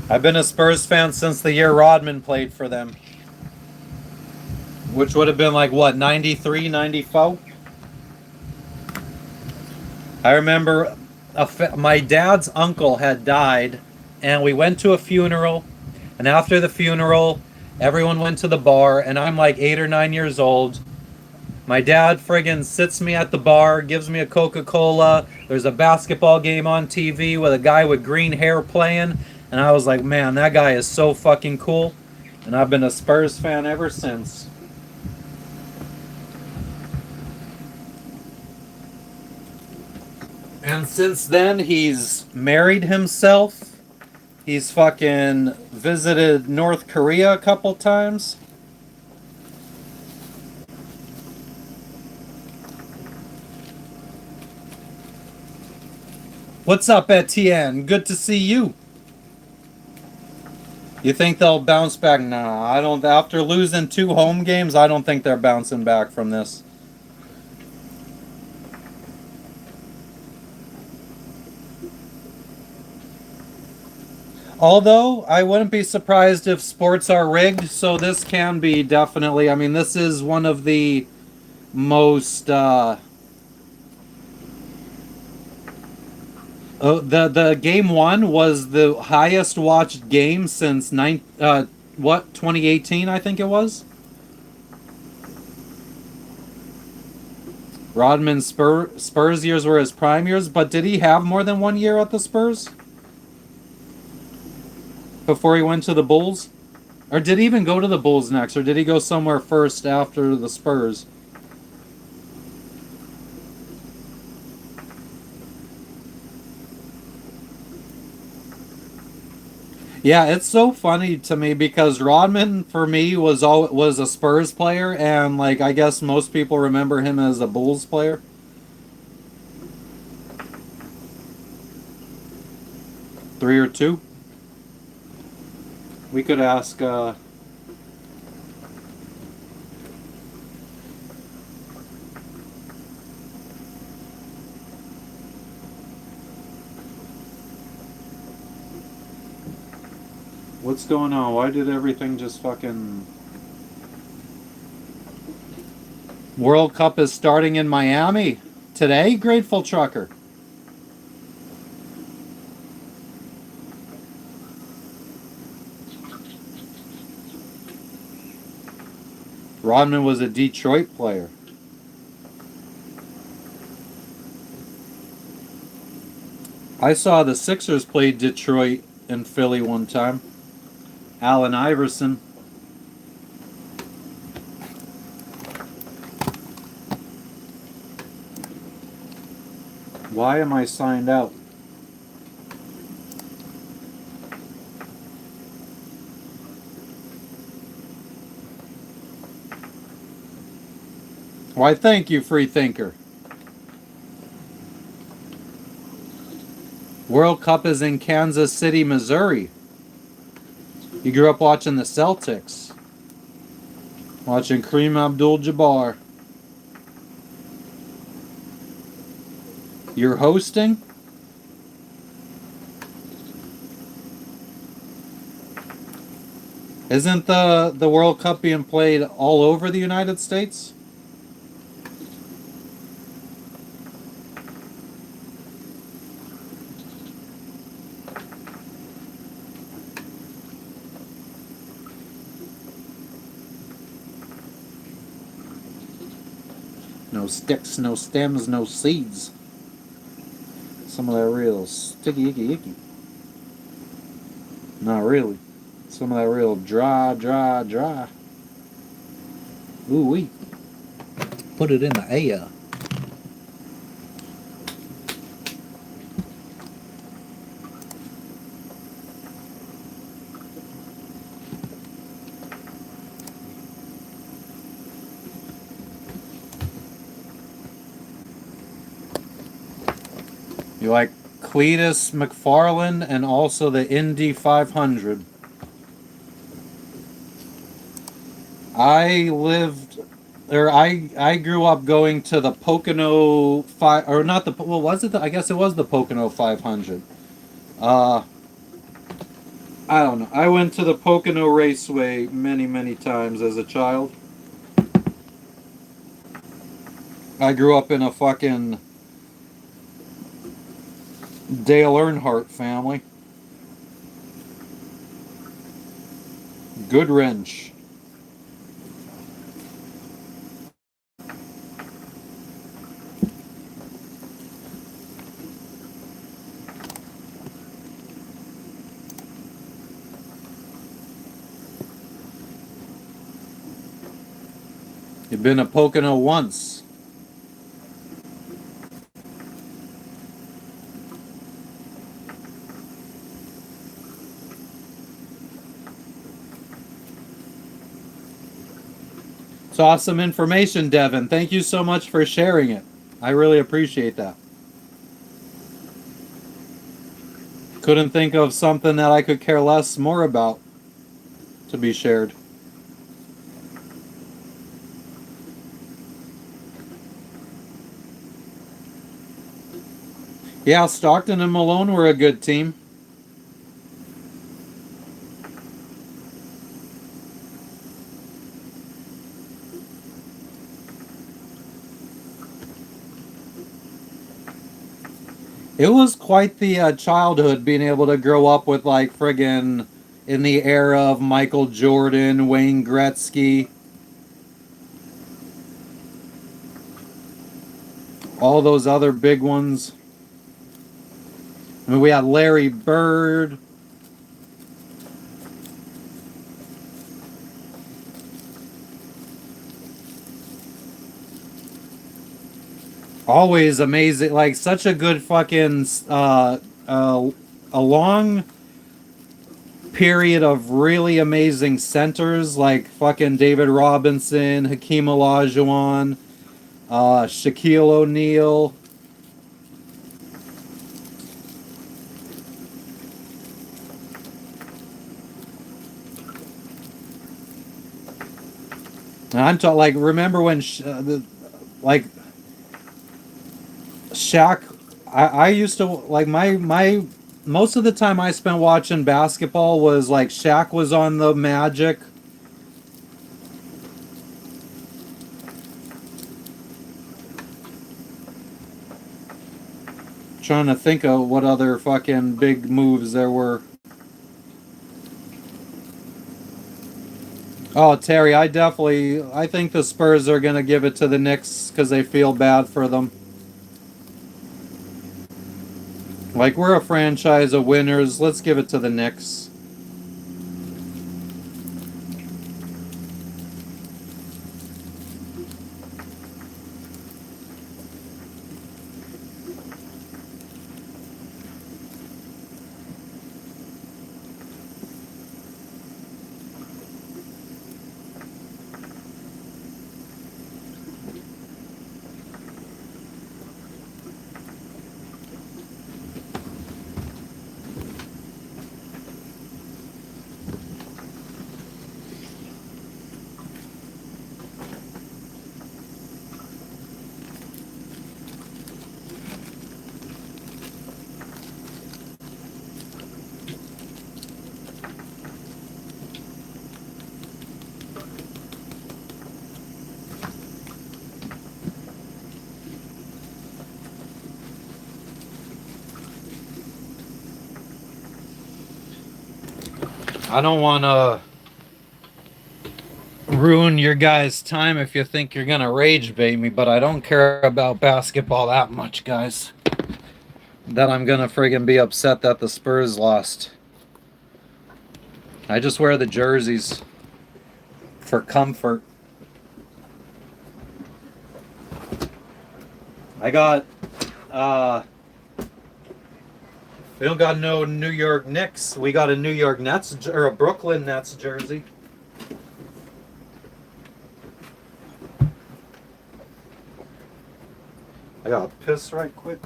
I've been a Spurs fan since the year Rodman played for them, which would have been like what, 93, 94. I remember my dad's uncle had died, and we went to a funeral. And after the funeral, everyone went to the bar, and I'm like 8 or 9 years old. My dad friggin' sits me at the bar, gives me a Coca Cola. There's a basketball game on TV with a guy with green hair playing. And I was like, man, that guy is so fucking cool. And I've been a Spurs fan ever since. And since then, he's married himself. He's fucking visited North Korea a couple times. What's up, Etienne? Good to see you. You think they'll bounce back? Nah, I don't. After losing 2 home games, I don't think they're bouncing back from this. Although, I wouldn't be surprised if sports are rigged, so this can be definitely. I mean, this is one of the most. The game one was the highest watched game since 2018, I think it was. Rodman's Spurs years were his prime years, but did he have more than 1 year at the Spurs before he went to the Bulls? Or did he even go to the Bulls next, or did he go somewhere first after the Spurs? Yeah, it's so funny to me because Rodman for me was a Spurs player, and like I guess most people remember him as a Bulls player. 3 or 2. We could ask. What's going on? Why did everything just fucking. World Cup is starting in Miami today, Grateful Trucker. Rodman was a Detroit player. I saw the Sixers play Detroit and Philly one time. Allen Iverson. Why am I signed out? Why, thank you, free thinker. World Cup is in Kansas City, Missouri. You grew up watching the Celtics. Watching Kareem Abdul-Jabbar. You're hosting? Isn't the World Cup being played all over the United States? No sticks, no stems, no seeds. Some of that real sticky, icky, icky. Not really. Some of that real dry, dry, dry. Ooh wee. Put it in the air. You like Cletus McFarland and also the Indy 500. I lived, or I grew up going to the Pocono five, or not the, well, was it? I guess it was the Pocono 500. Uh, I don't know. I went to the Pocono Raceway many times as a child. I grew up in a fucking Dale Earnhardt family. Good wrench. You've been to Pocono once. It's awesome information, Devin. Thank you so much for sharing it. I really appreciate that. Couldn't think of something that I could care less more about to be shared. Yeah, Stockton and Malone were a good team. It was quite the childhood being able to grow up with like friggin' in the era of Michael Jordan, Wayne Gretzky, all those other big ones. I mean, we had Larry Bird. Always amazing, like such a good fucking a long period of really amazing centers like fucking David Robinson, Hakeem Olajuwon, Shaquille O'Neal. And I'm talking like remember when like Shaq. I used to like my most of the time I spent watching basketball was like Shaq was on the Magic. Trying to think of what other fucking big moves there were. Oh, Terry, I think the Spurs are gonna give it to the Knicks because they feel bad for them. Like we're a franchise of winners. Let's give it to the Knicks. I don't want to ruin your guys' time if you think you're gonna rage bait me, but I don't care about basketball that much, guys. That I'm gonna friggin' be upset that the Spurs lost. I just wear the jerseys for comfort. I got we don't got no New York Knicks. We got a New York Nets or a Brooklyn Nets jersey. I gotta piss right quick.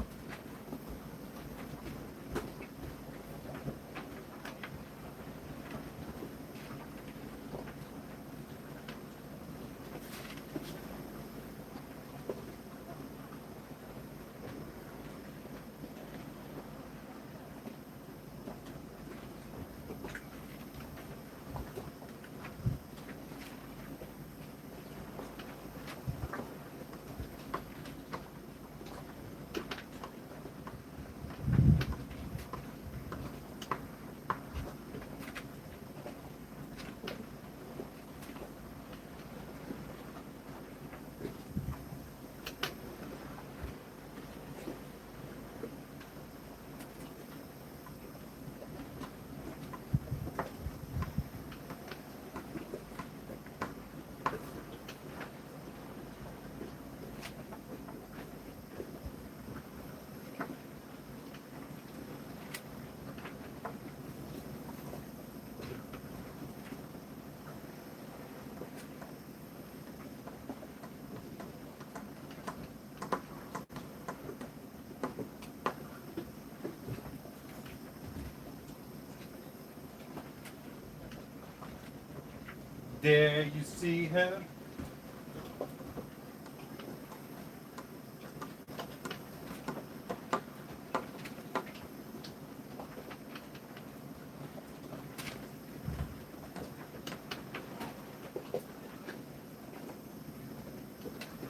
There you see her.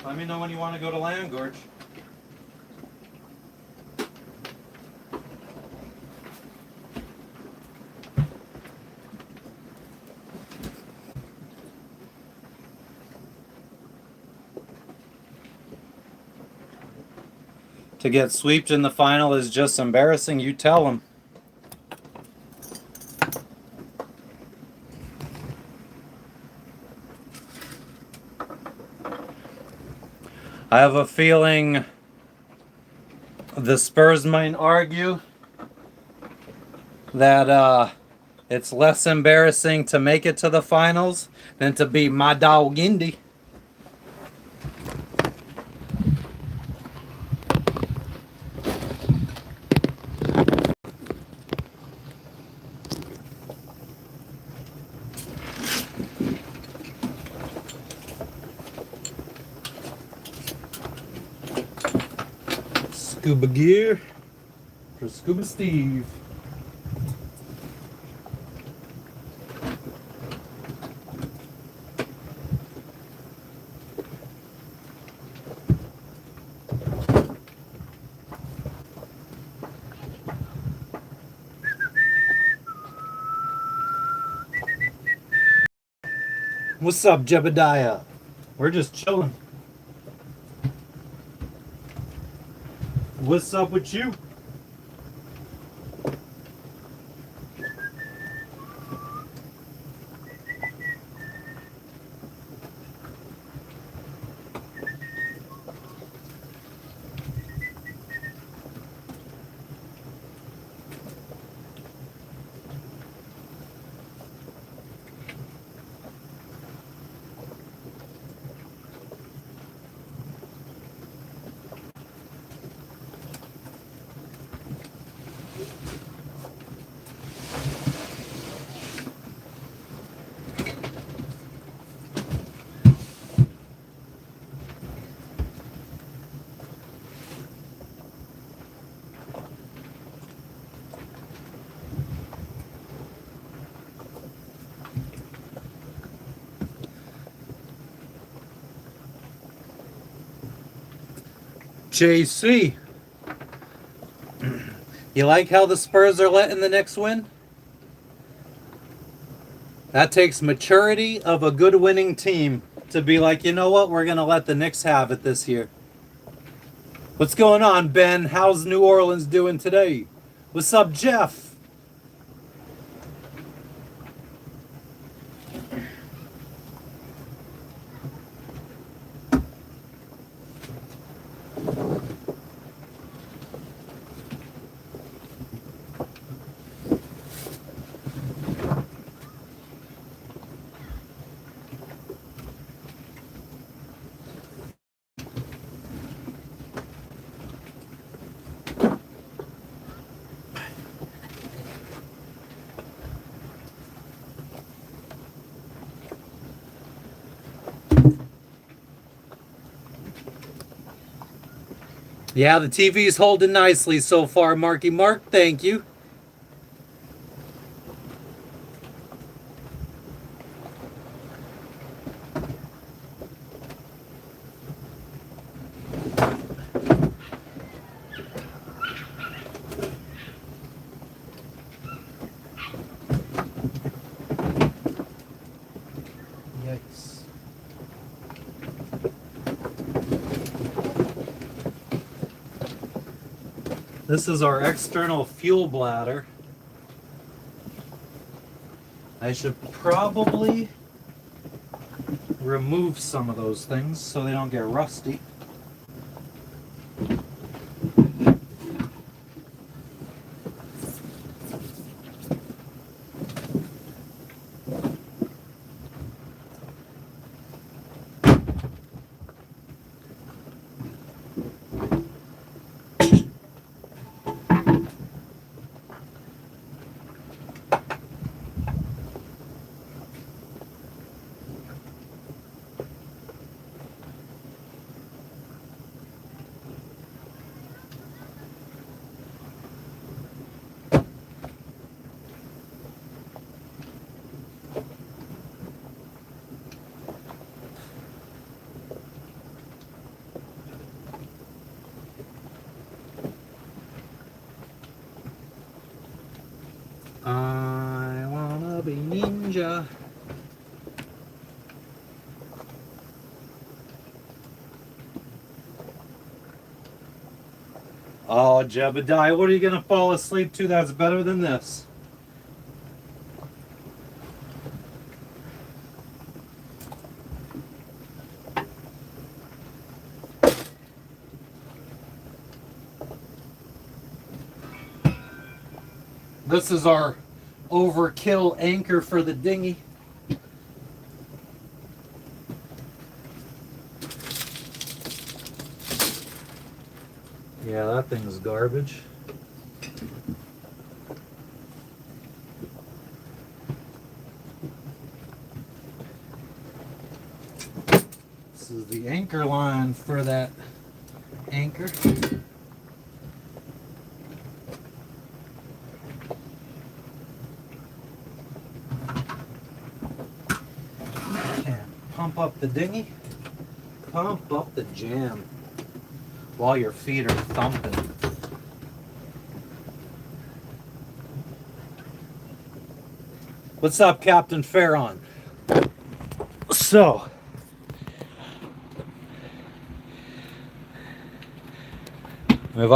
Let me know when you want to go to Land Gorge. To get swept in the final is just embarrassing. You tell them. I have a feeling the Spurs might argue that it's less embarrassing to make it to the finals than to beat my dog Indy. Scuba gear for Scuba Steve. What's up, Jebediah? We're just chilling. What's up with you? JC, you like how the Spurs are letting the Knicks win? That takes maturity of a good winning team to be like, you know what, we're going to let the Knicks have it this year. What's going on, Ben? How's New Orleans doing today? What's up, Jeff? Yeah, the TV's holding nicely so far, Marky Mark. Thank you. Yikes. This is our external fuel bladder. I should probably remove some of those things so they don't get rusty. ya. Oh, Jebediah, what are you going to fall asleep to that's better than this? This is our overkill anchor for the dinghy. Yeah, that thing's garbage. This is the anchor line for that anchor. And pump up the dinghy. Pump up the jam while your feet are thumping. What's up, Captain Farron? So, I've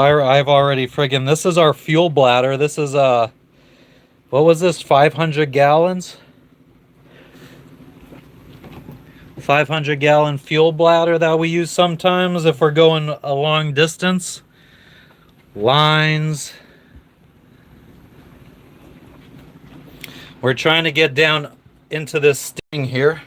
already friggin', this is our fuel bladder. This is what was this, 500 gallons? 500-gallon fuel bladder that we use sometimes if we're going a long distance. Lines. We're trying to get down into this sting here.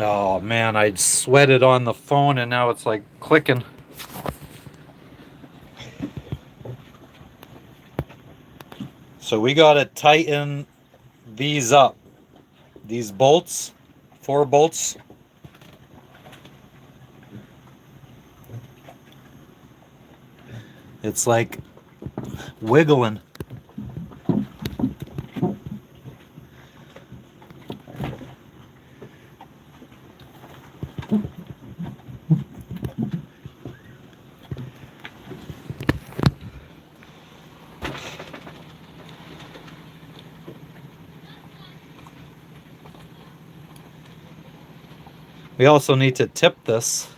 Oh man, I sweated on the phone and now it's like clicking. So we gotta tighten these up. These bolts, 4 bolts. It's like wiggling. We also need to tip this.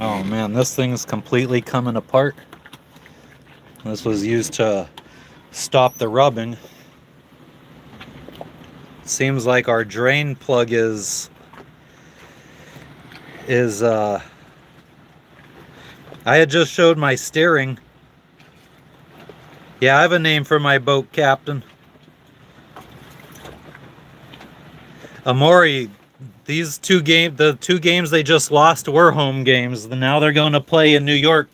Oh man, this thing is completely coming apart. This was used to stop the rubbing. Seems like our drain plug is I had just showed my steering. Yeah, I have a name for my boat, Captain. Amori, the 2 games they just lost were home games. Now they're going to play in New York.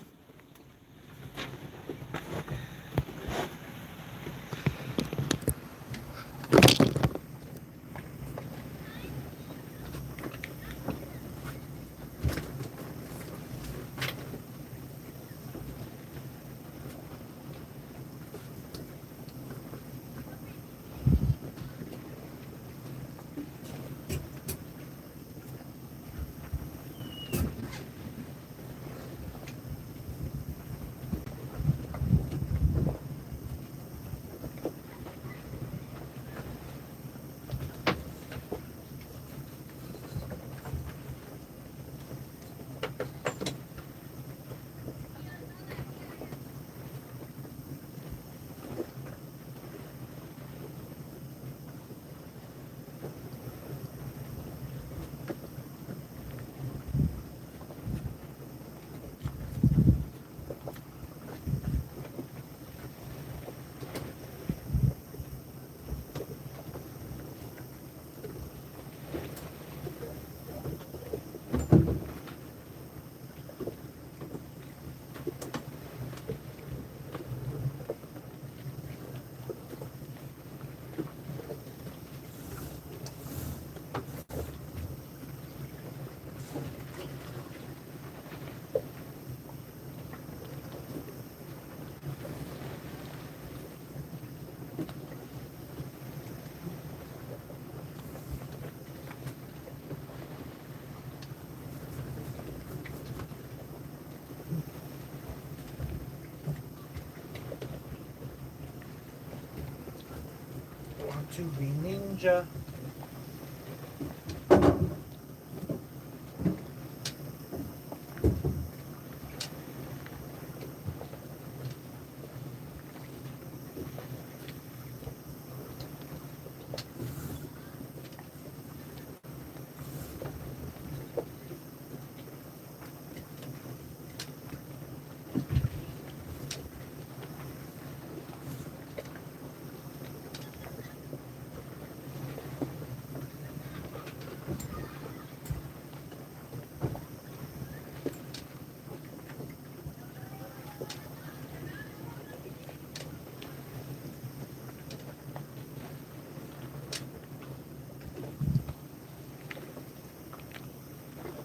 to be ninja.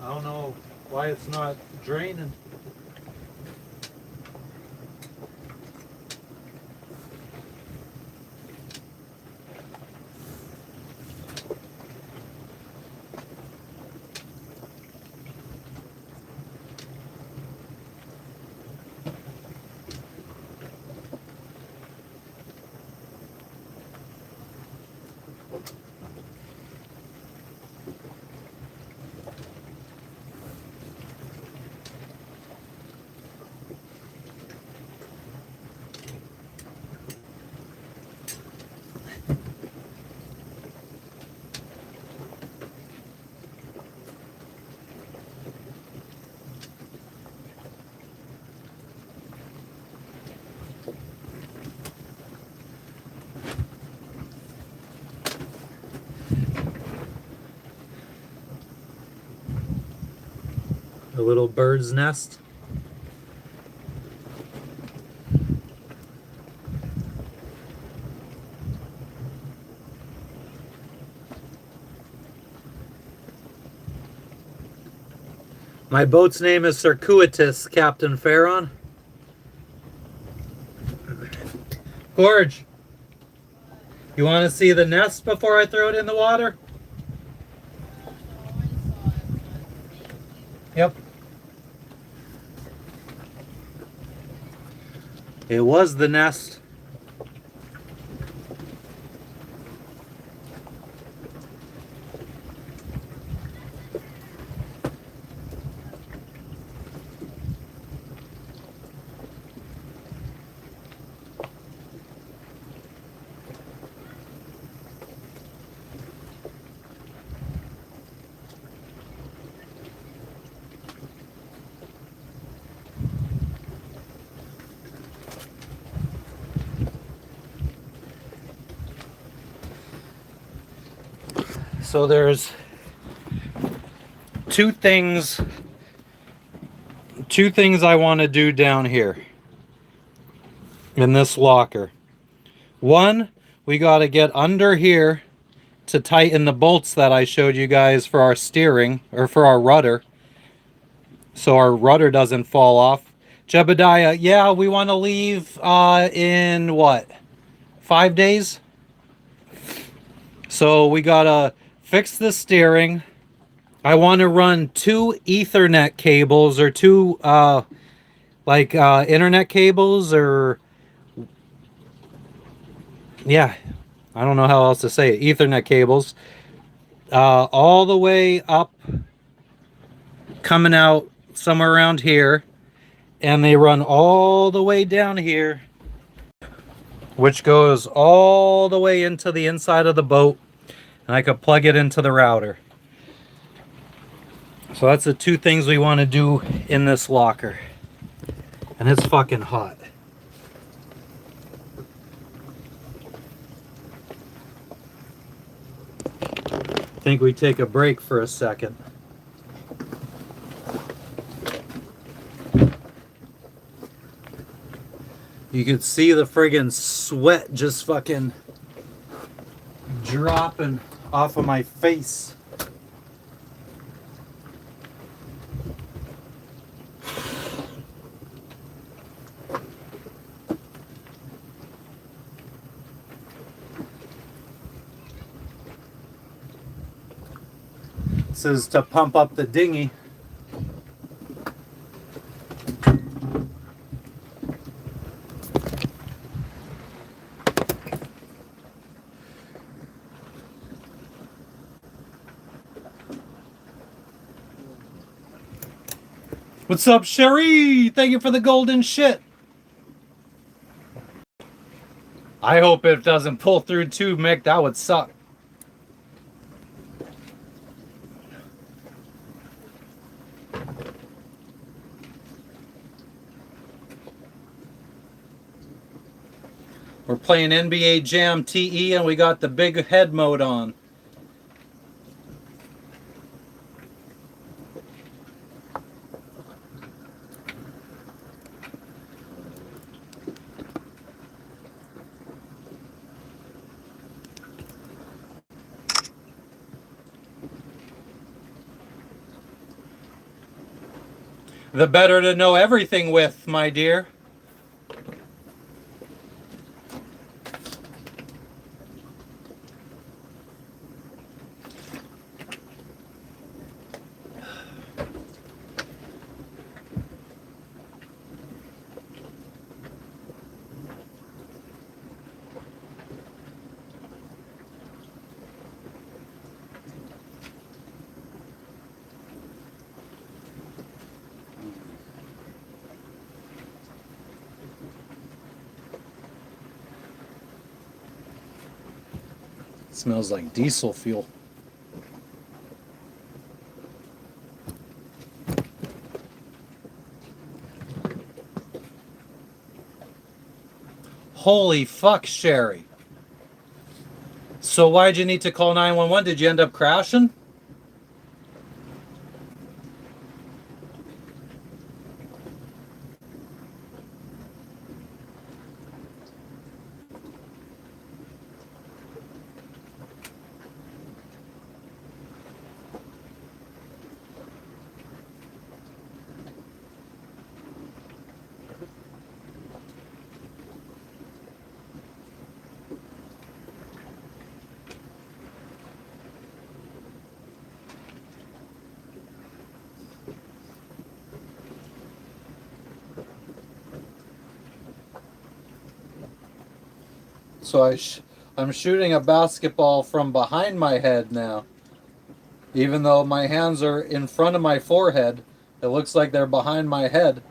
I don't know why it's not draining. A little bird's nest. My boat's name is Circuitous, Captain Farron. Gorge, you want to see the nest before I throw it in the water? Yep. It was the nest. So there's two things I want to do down here in this locker. One, we got to get under here to tighten the bolts that I showed you guys for our steering, or for our rudder, so our rudder doesn't fall off. Jebediah, yeah, we want to leave in what, 5 days? So we gotta fix the steering. I want to run 2 Ethernet cables, or 2 internet cables, or yeah, I don't know how else to say it. Ethernet cables all the way up, coming out somewhere around here, and they run all the way down here, which goes all the way into the inside of the boat, and I could plug it into the router. So that's the 2 things we want to do in this locker. And it's fucking hot. I think we take a break for a second. You can see the friggin' sweat just fucking dropping off of my face. This is to pump up the dinghy. What's up, Sherry? Thank you for the golden shit. I hope it doesn't pull through too, Mick. That would suck. We're playing NBA Jam TE and we got the big head mode on. The better to know everything with, my dear. It smells like diesel fuel. Holy fuck, Sherry. So why'd you need to call 911? Did you end up crashing? So I'm shooting a basketball from behind my head now. Even though my hands are in front of my forehead, it looks like they're behind my head.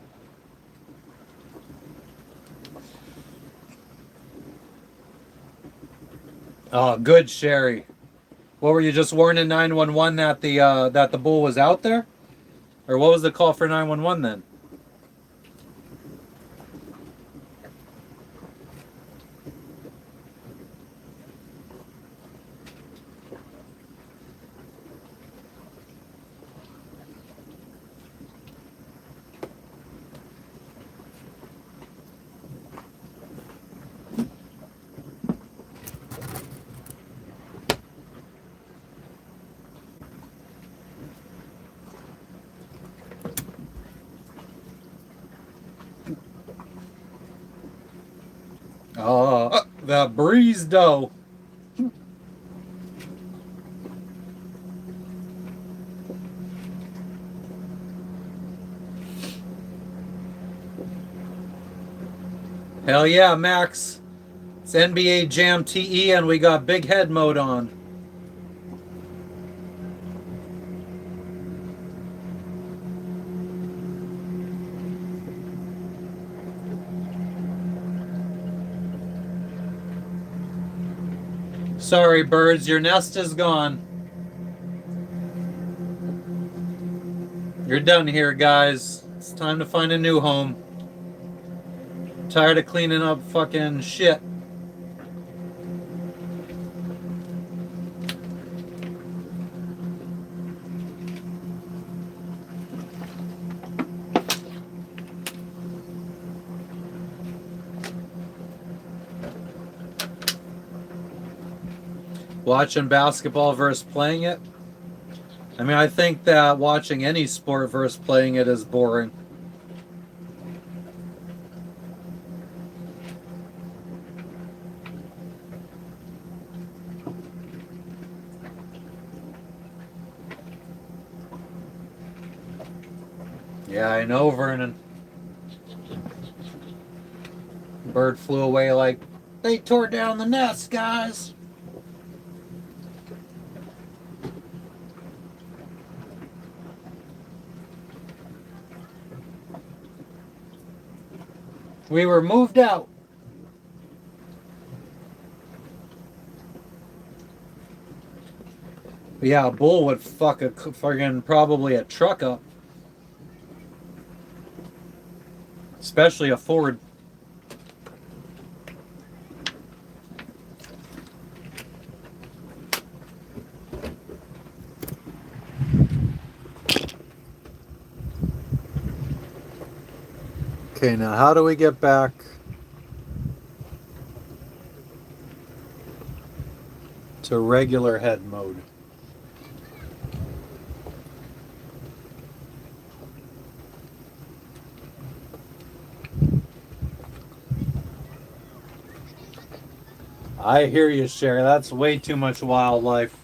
Oh, good, Sherry. What were you just warning 911 that the bull was out there? Or what was the call for 911 then? Oh, the breeze dough. Hell yeah, Max. It's NBA Jam TE and we got big head mode on. Sorry, birds, your nest is gone. You're done here, guys. It's time to find a new home. Tired of cleaning up fucking shit. Watching basketball versus playing it? I mean, I think that watching any sport versus playing it is boring. Yeah, I know, Vernon. Bird flew away like, they tore down the nest, guys. We were moved out. Yeah, a bull would fuck a friggin' probably a truck up. Especially a Ford. Okay, now how do we get back to regular head mode? I hear you, Sherry. That's way too much wildlife.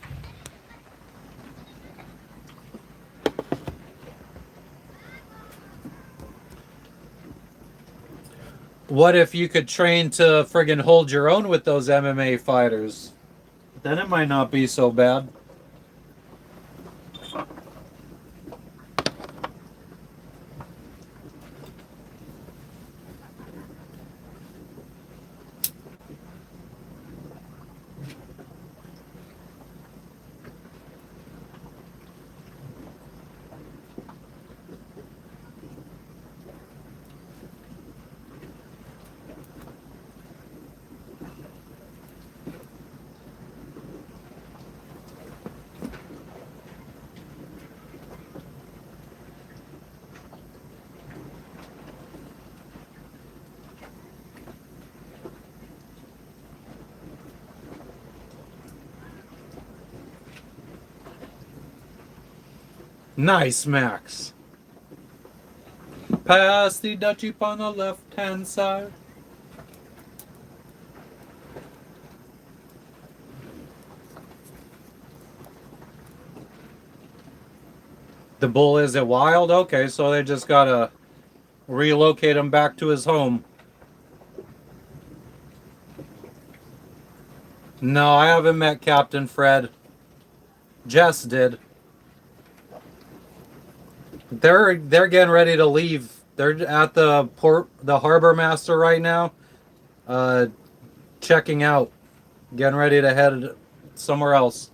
What if you could train to friggin' hold your own with those MMA fighters? Then it might not be so bad. Nice, Max. Pass the Dutch Jeep on the left-hand side. The bull isn't wild? Okay, so they just gotta relocate him back to his home. No, I haven't met Captain Fred. Jess did. They're getting ready to leave. They're at the harbor master right now, checking out, getting ready to head somewhere else.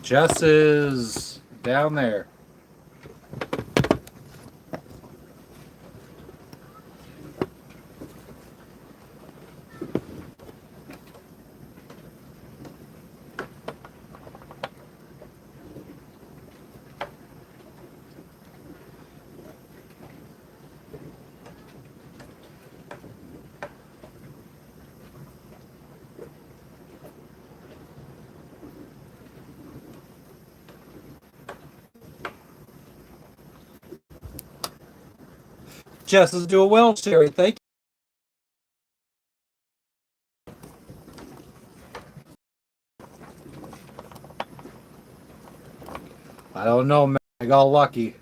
Jess is down there. Jess is doing well, Sherry. Thank you. I don't know, man. I got lucky.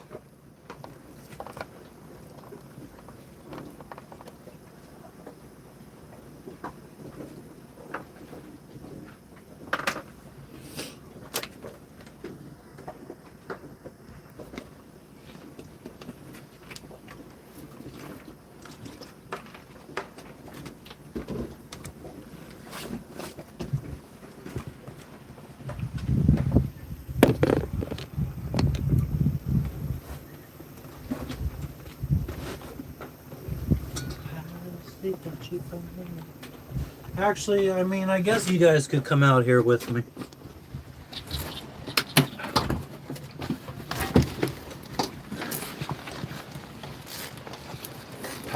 Actually, I mean, I guess you guys could come out here with me.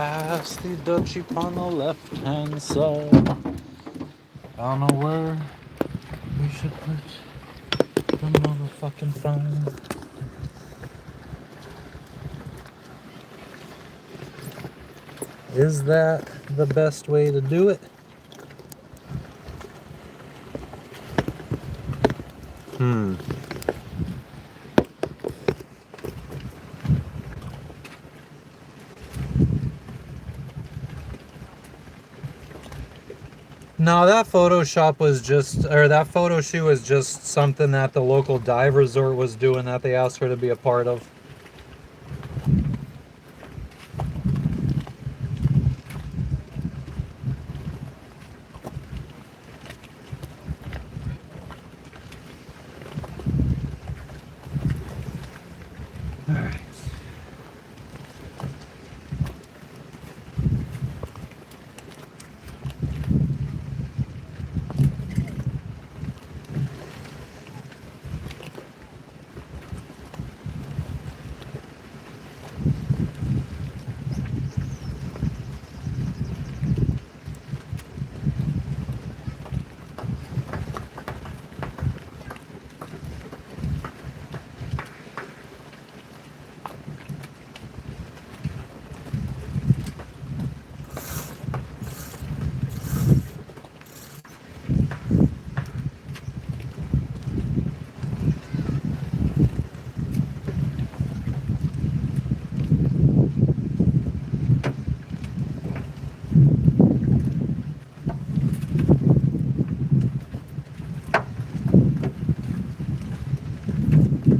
Pass the dirt cheap on the left hand side. I don't know where we should put the motherfucking phone. Is that the best way to do it? No, that Photoshop was just, or that photo shoot was just something that the local dive resort was doing that they asked her to be a part of. Alright.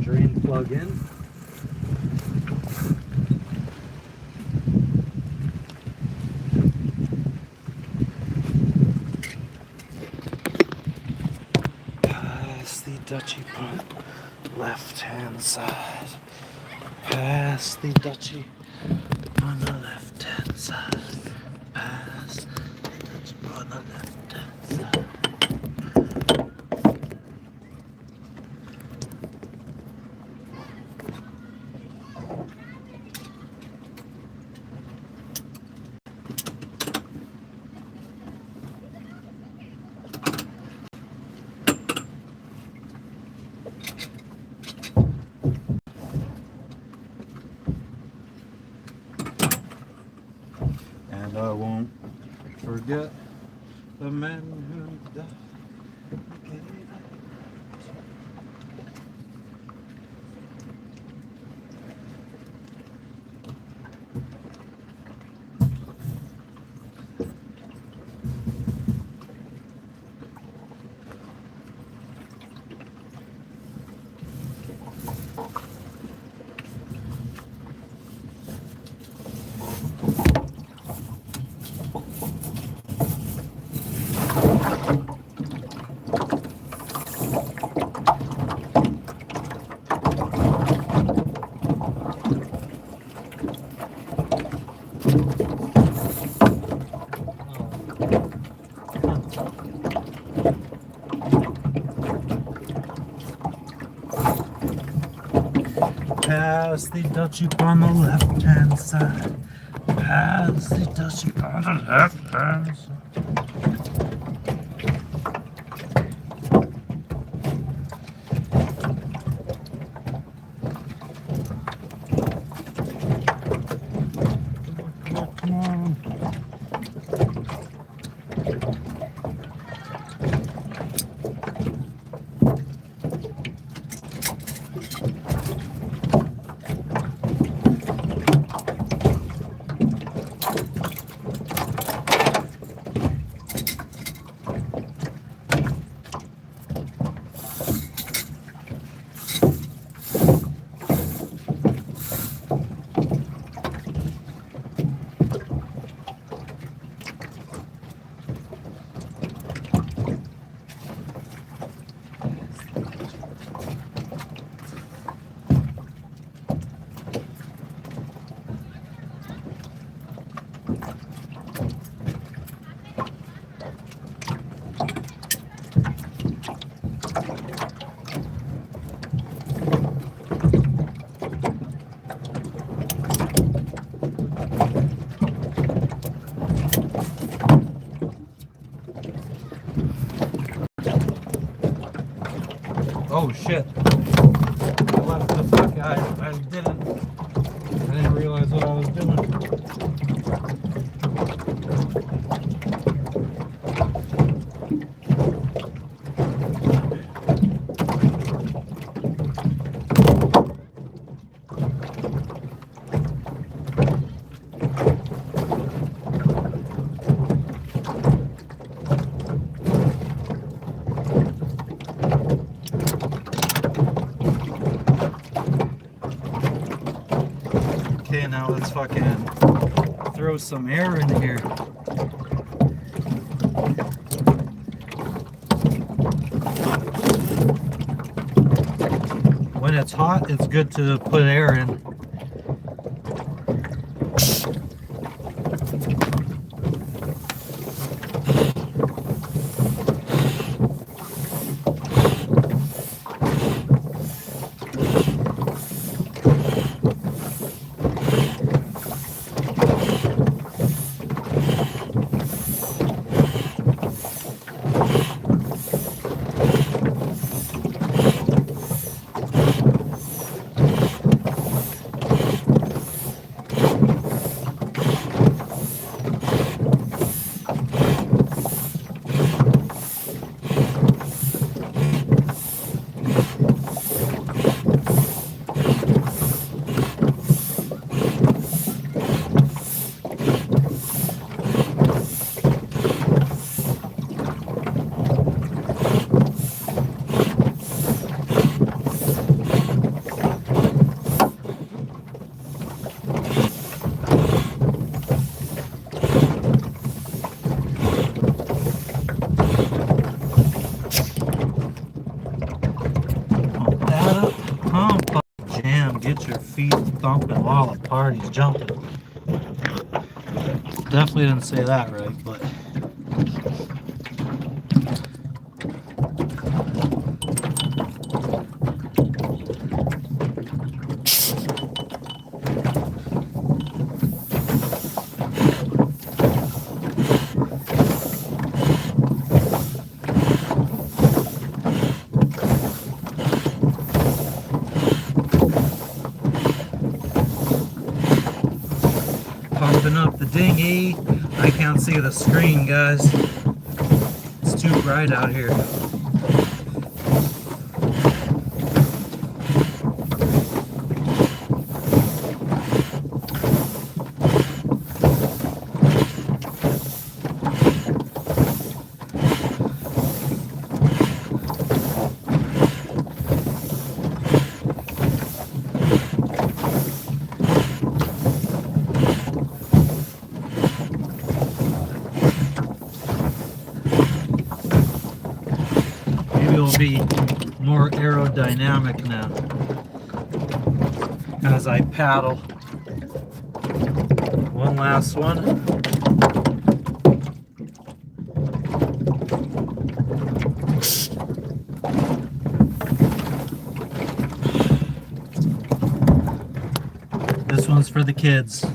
Drain plug in. Pass the Dutchie pump, left hand side. Pass the Dutchie on the left hand side. Pass the Dutchie on the left hand side. And I won't forget the men who died. Pass the Dutchie on the left hand side. Pass the Dutchie on the left hand side. Come on. Oh shit. I left the fuck. I didn't realize what I was doing. Okay, now let's fucking throw some air in here. When it's hot, it's good to put air in. Get your feet thumping while the party's jumping. Definitely didn't say that right, but pumping up the dinghy. I can't see the screen, guys. It's too bright out here. Will be more aerodynamic now as I paddle. One last one. This one's for the kids.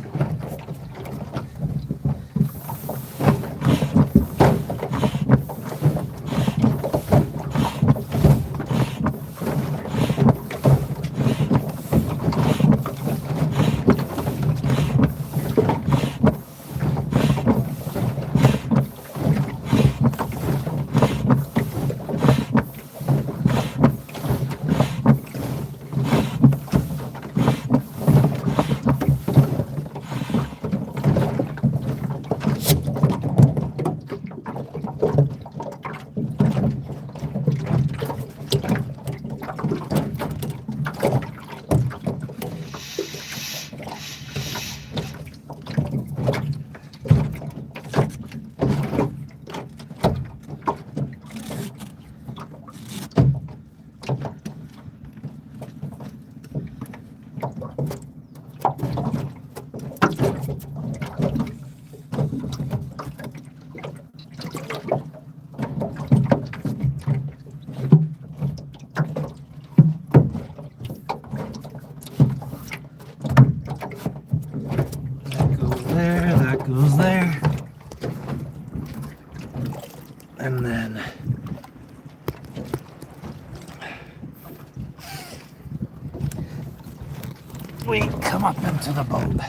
we come up into the boat.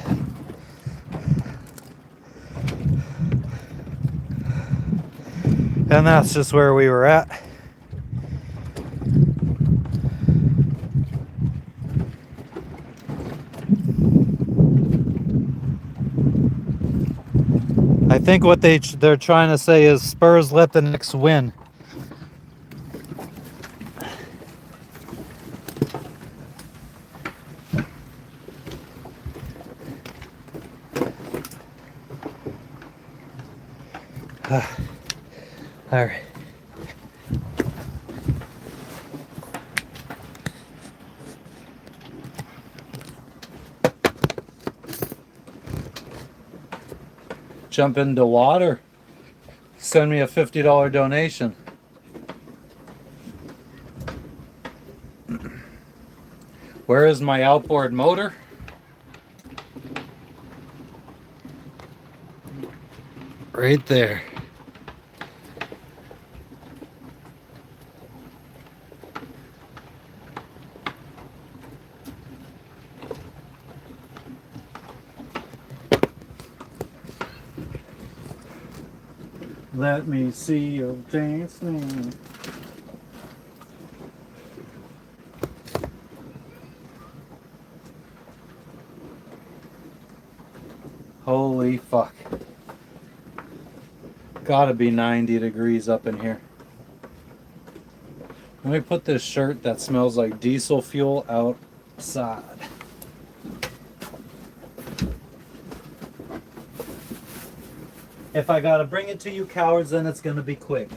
And that's just where we were at. I think what they're trying to say is Spurs let the Knicks win. All right. Jump into water. Send me a $50 donation. Where is my outboard motor? Right there. Let me see you dancing. Holy fuck. Gotta be 90 degrees up in here. Let me put this shirt that smells like diesel fuel outside. If I gotta bring it to you cowards, then it's gonna be quick.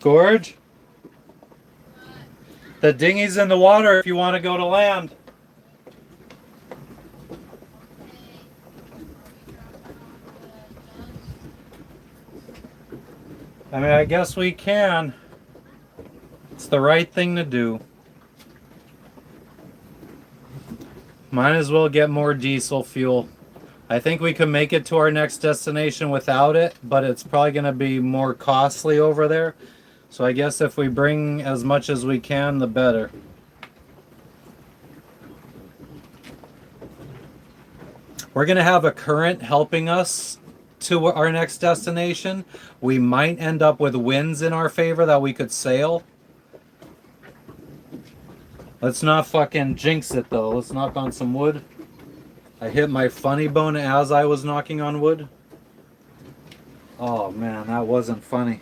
Gorge? The dinghy's in the water if you want to go to land. I mean, I guess we can. It's the right thing to do. Might as well get more diesel fuel. I think we can make it to our next destination without it, but it's probably going to be more costly over there. So I guess if we bring as much as we can, the better. We're going to have a current helping us to our next destination. We might end up with winds in our favor that we could sail. Let's not fucking jinx it though. Let's knock on some wood. I hit my funny bone as I was knocking on wood. Oh man, that wasn't funny.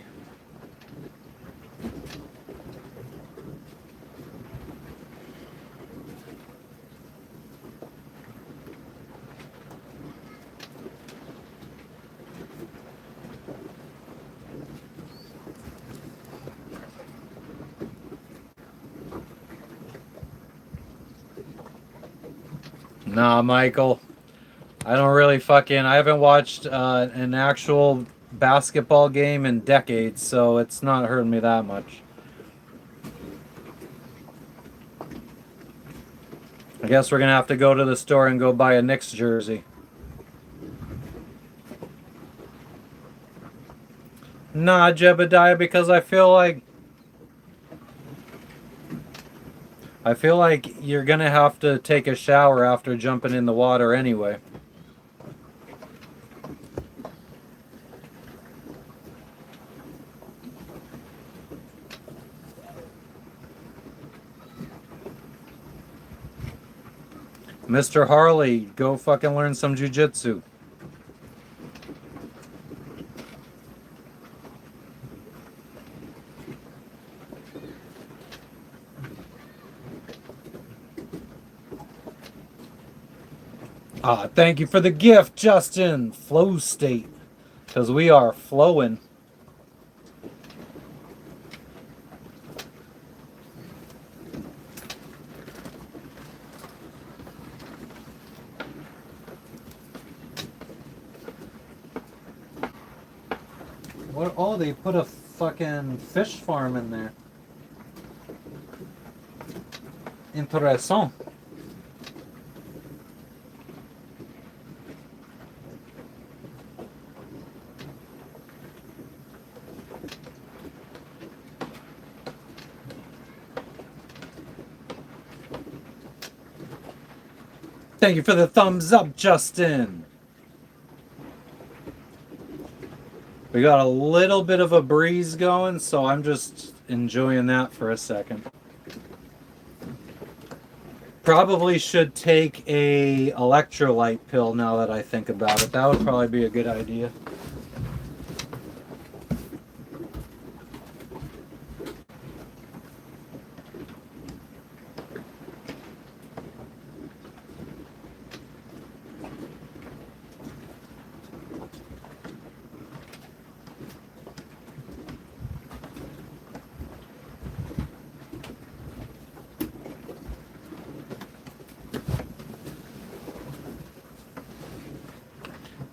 Nah, Michael. I don't really I haven't watched an actual basketball game in decades, so it's not hurting me that much. I guess we're going to have to go to the store and go buy a Knicks jersey. Nah, Jebediah, because I feel like you're going to have to take a shower after jumping in the water anyway. Mr. Harley, go fucking learn some jiu-jitsu. Thank you for the gift, Justin. Flow state. Because we are flowing. What? Oh, they put a fucking fish farm in there. Interessant. Thank you for the thumbs up, Justin. We got a little bit of a breeze going, so I'm just enjoying that for a second. Probably should take a electrolyte pill now that I think about it. That would probably be a good idea.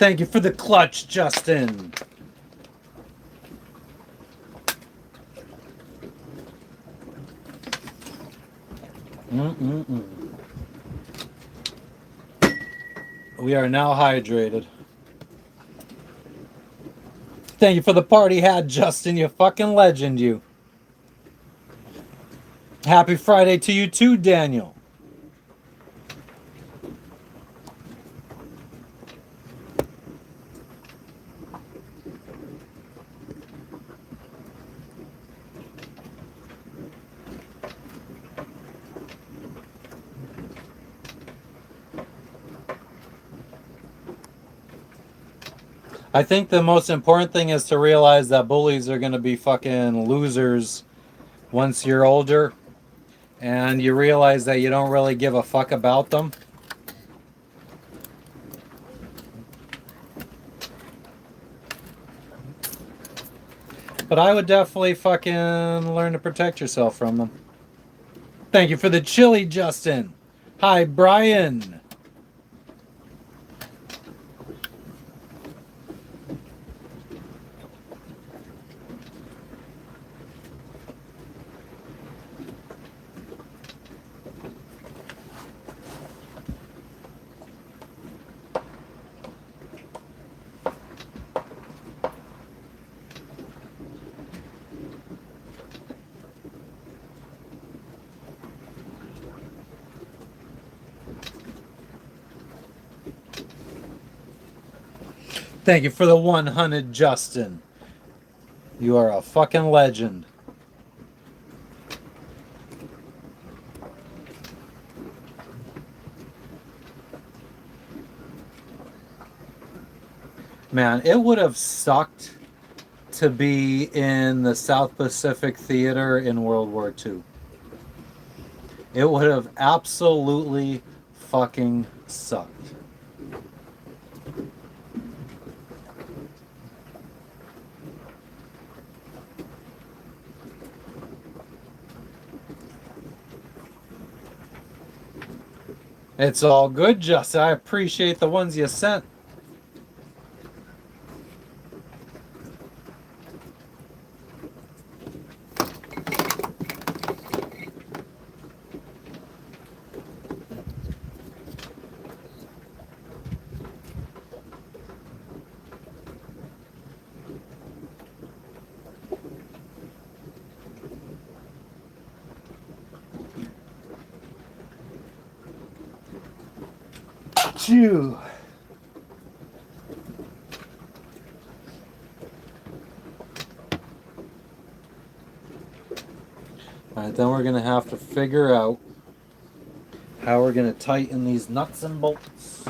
Thank you for the clutch, Justin. We are now hydrated. Thank you for the party hat, Justin. You fucking legend, you. Happy Friday to you too, Daniel. I think the most important thing is to realize that bullies are going to be fucking losers once you're older and you realize that you don't really give a fuck about them. But I would definitely fucking learn to protect yourself from them. Thank you for the chili, Justin. Hi, Brian. Thank you for the 100, Justin. You are a fucking legend. Man, it would have sucked to be in the South Pacific Theater in World War II. It would have absolutely fucking sucked. It's all good, Justin. I appreciate the ones you sent. Phew. Alright, then we're going to have to figure out how we're going to tighten these nuts and bolts.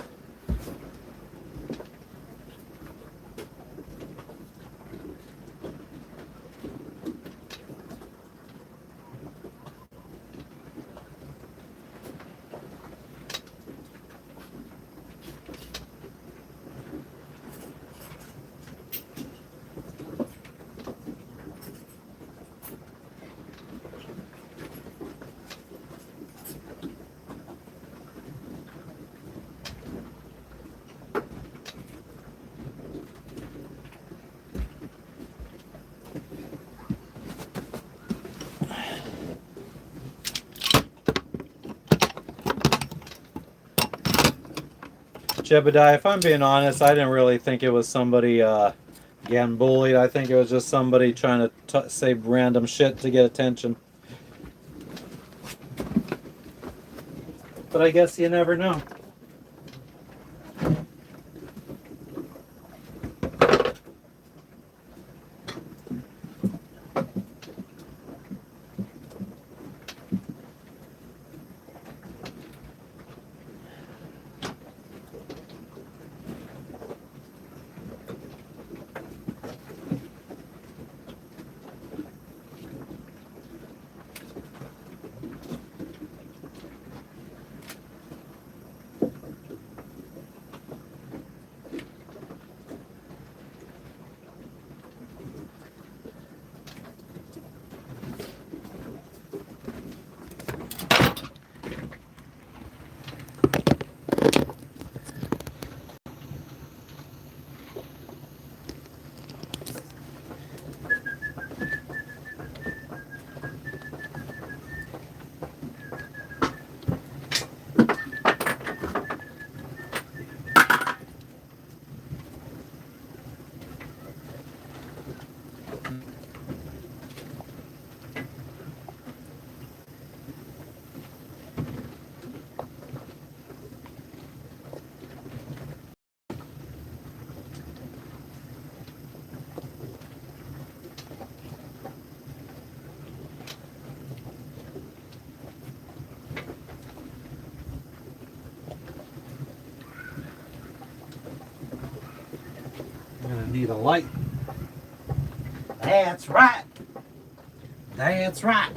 Jebediah, if I'm being honest, I didn't really think it was somebody getting bullied. I think it was just somebody trying to say random shit to get attention. But I guess you never know. I'm gonna need a light. That's right. That's right.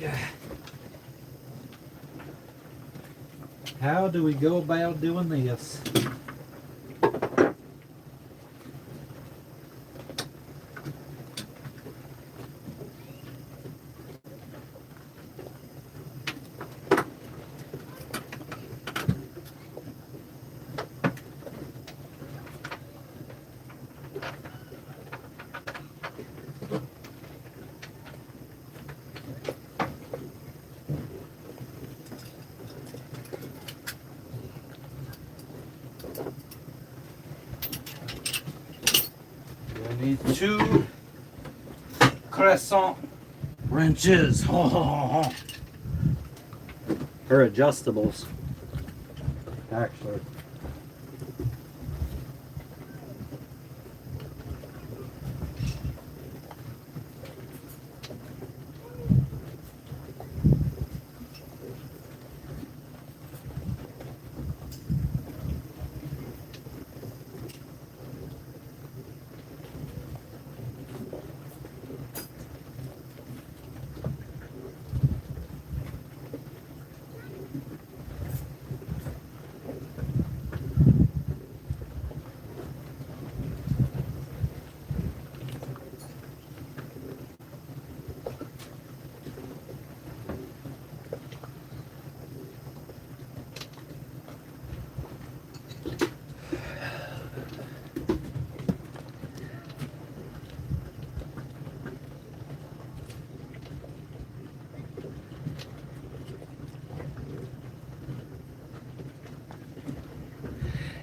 Yeah. How do we go about doing this? We need 2 crescent wrenches. Or adjustables, actually.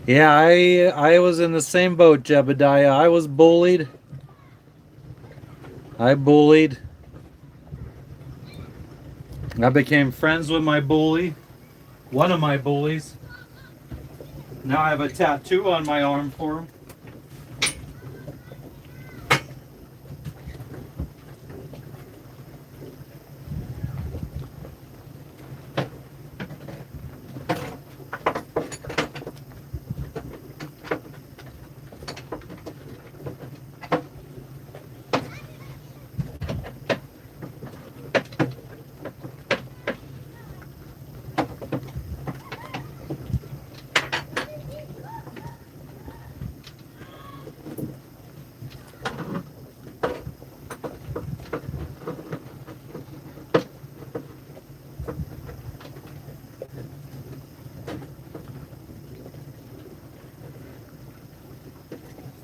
Yeah, I was in the same boat, Jebediah. I was bullied. I bullied. I became friends with my bully, one of my bullies. Now I have a tattoo on my arm for him.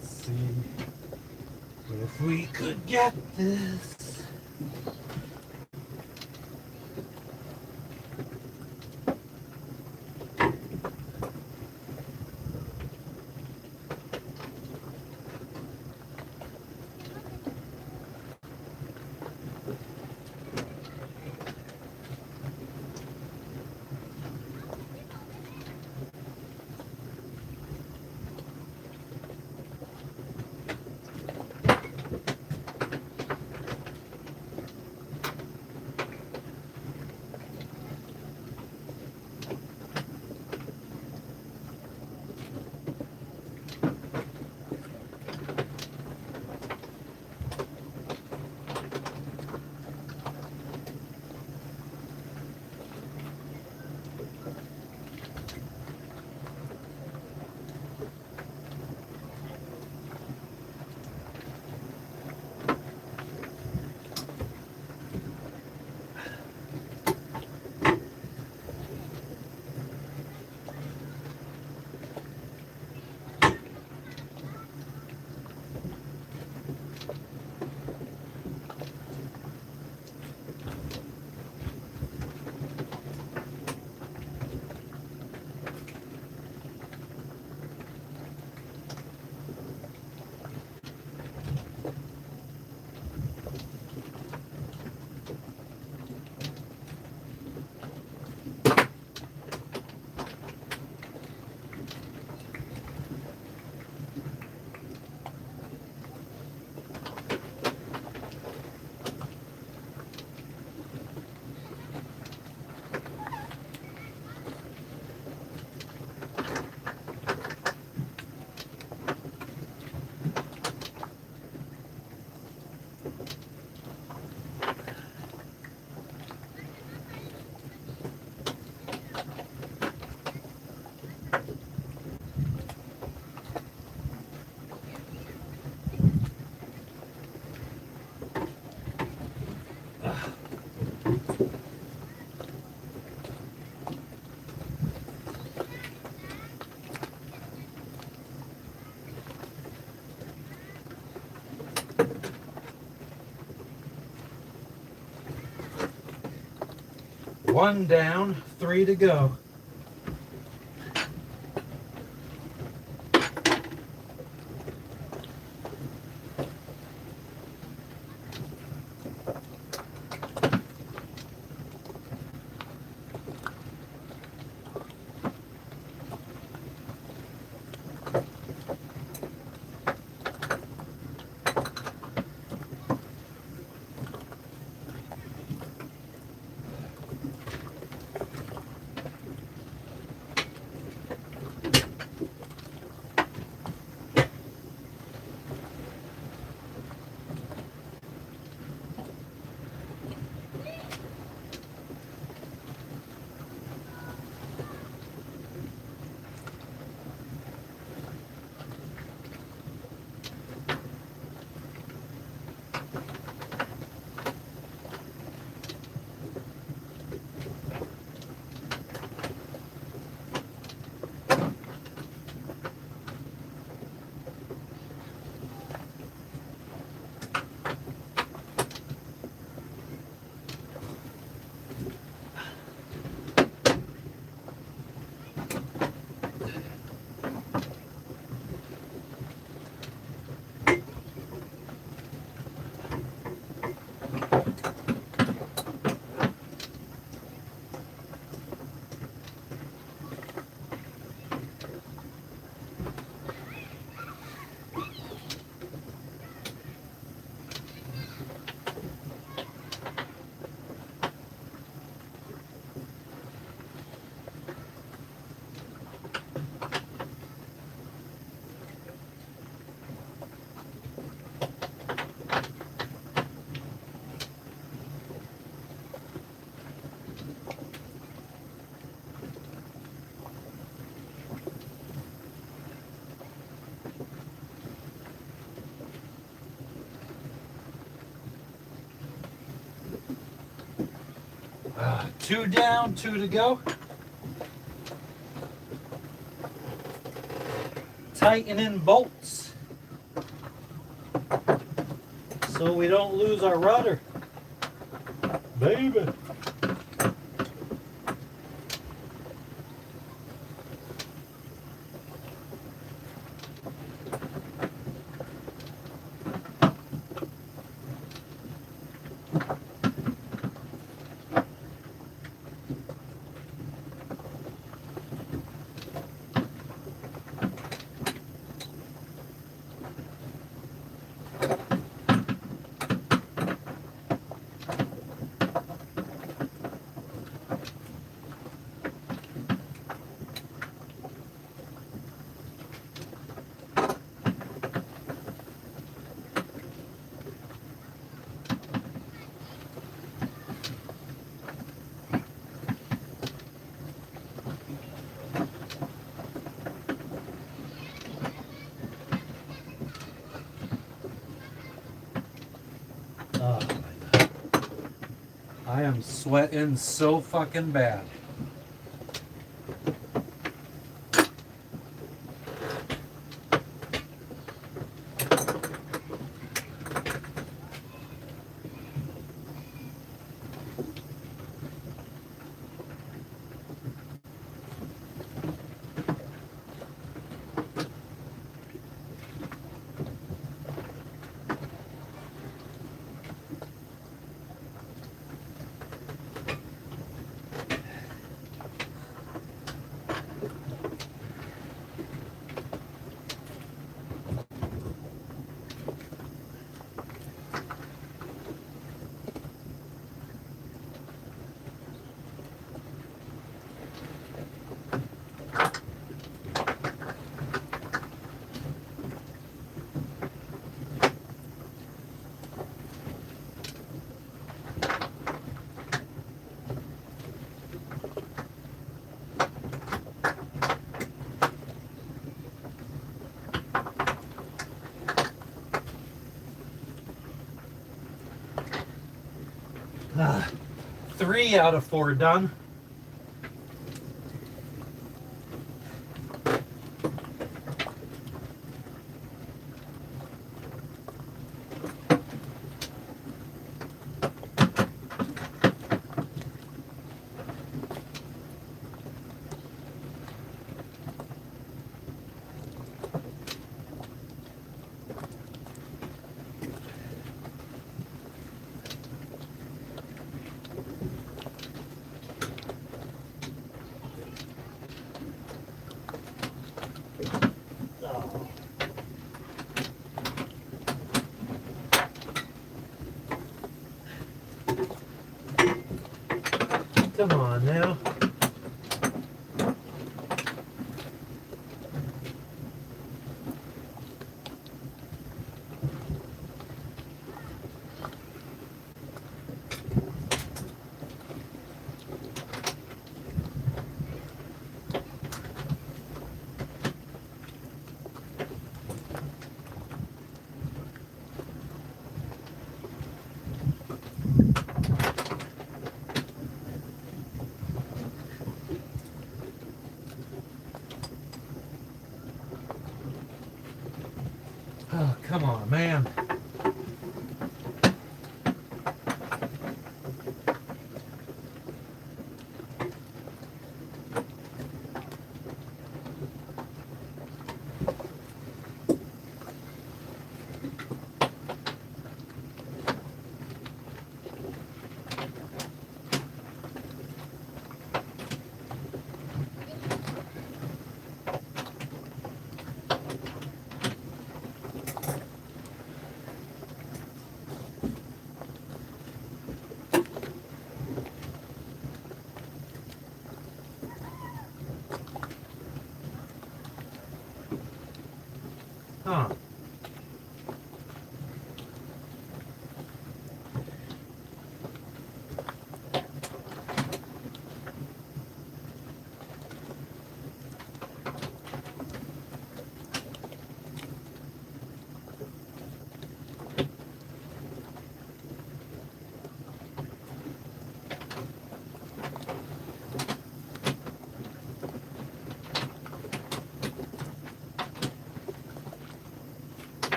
Let's see if we could get this. One down, three to go. Two down, two to go. Tightening bolts so we don't lose our rudder. Baby. Oh, I am sweating so fucking bad. Ah, 3 out of 4 done. Come on now. Oh, come on, man. Huh.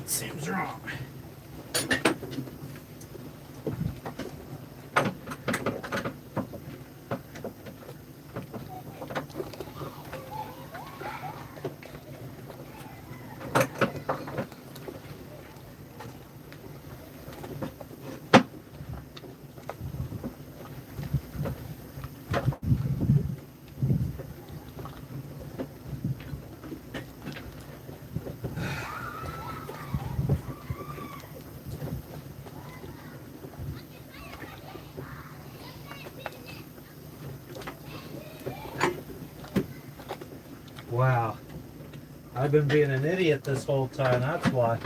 Seems wrong. Wow. I've been being an idiot this whole time, that's why.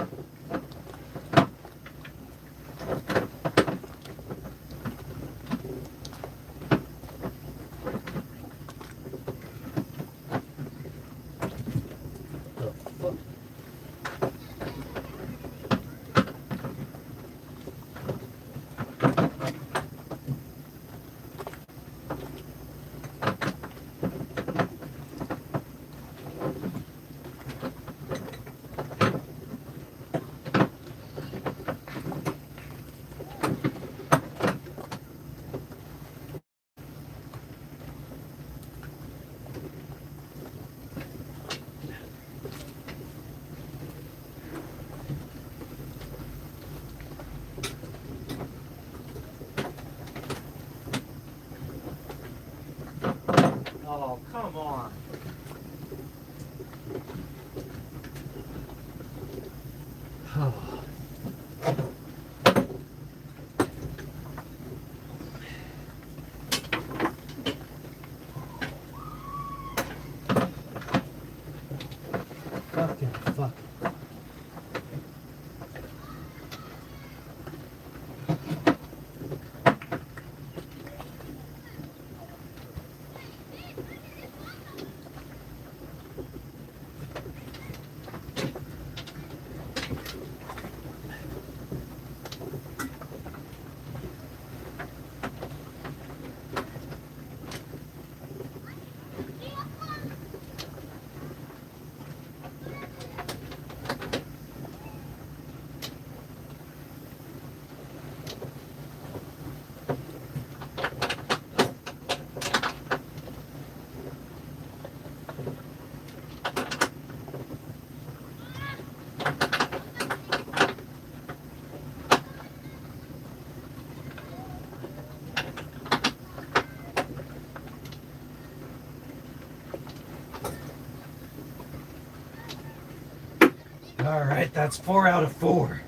Oh, come on. Oh. Fucking fuck. All right, that's 4 out of 4.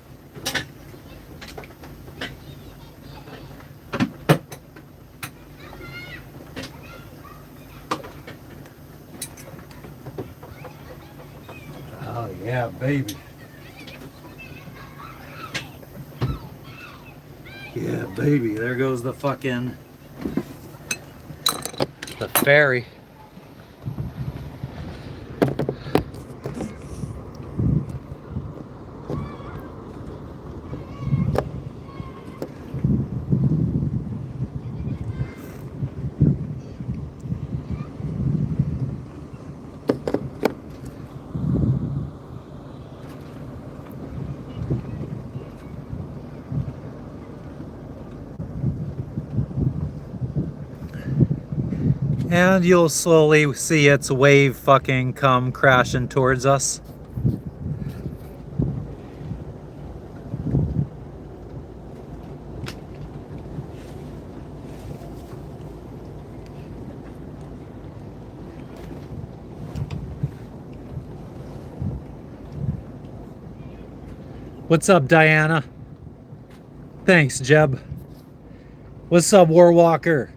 Oh yeah, baby. Yeah, baby. There goes the fucking ferry. And you'll slowly see its wave fucking come crashing towards us. What's up, Diana? Thanks, Jeb. What's up, Warwalker?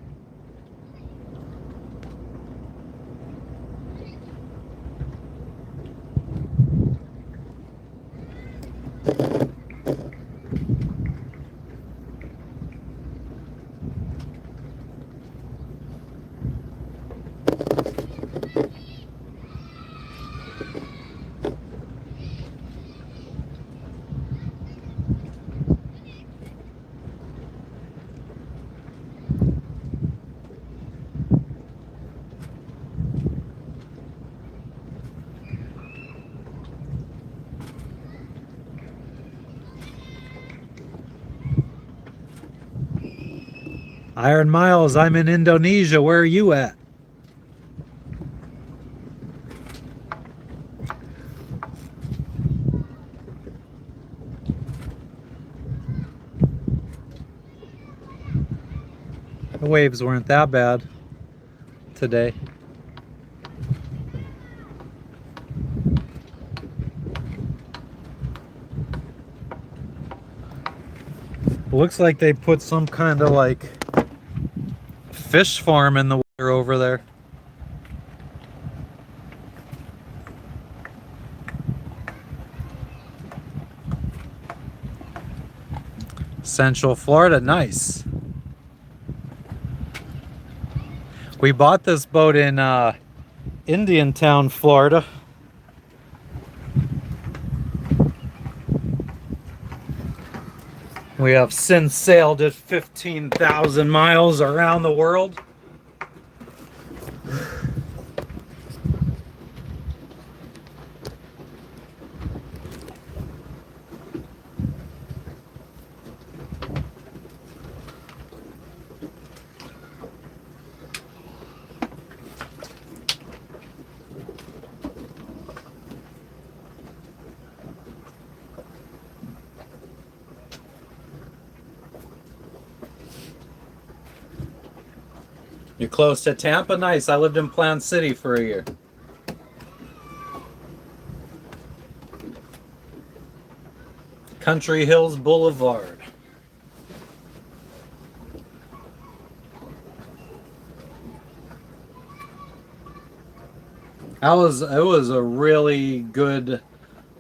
Iron Miles, I'm in Indonesia. Where are you at? The waves weren't that bad today. Looks like they put some kind of like fish farm in the water over there. Central Florida, nice. We bought this boat in Indiantown, Florida. We have since sailed it 15,000 miles around the world. You're close to Tampa? Nice. I lived in Plant City for a year. Country Hills Boulevard. It was a really good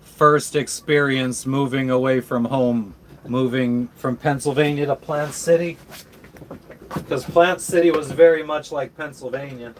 first experience moving away from home, moving from Pennsylvania to Plant City. Because Plant City was very much like Pennsylvania.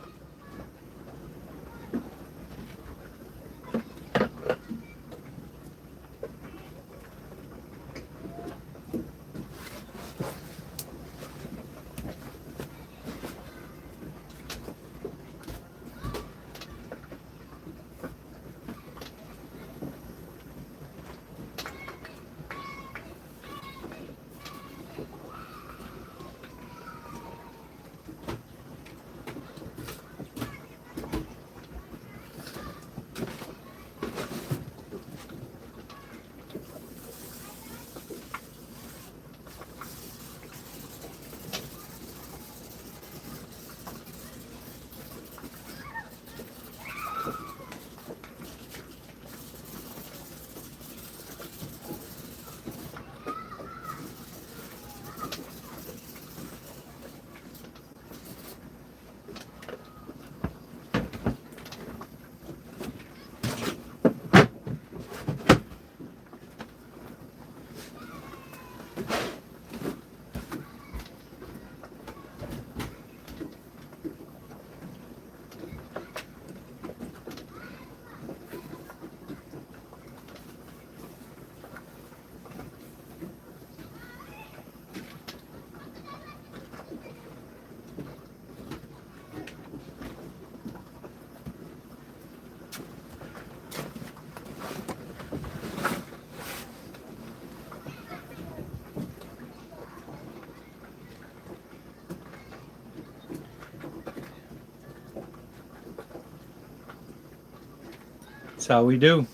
That's how we do.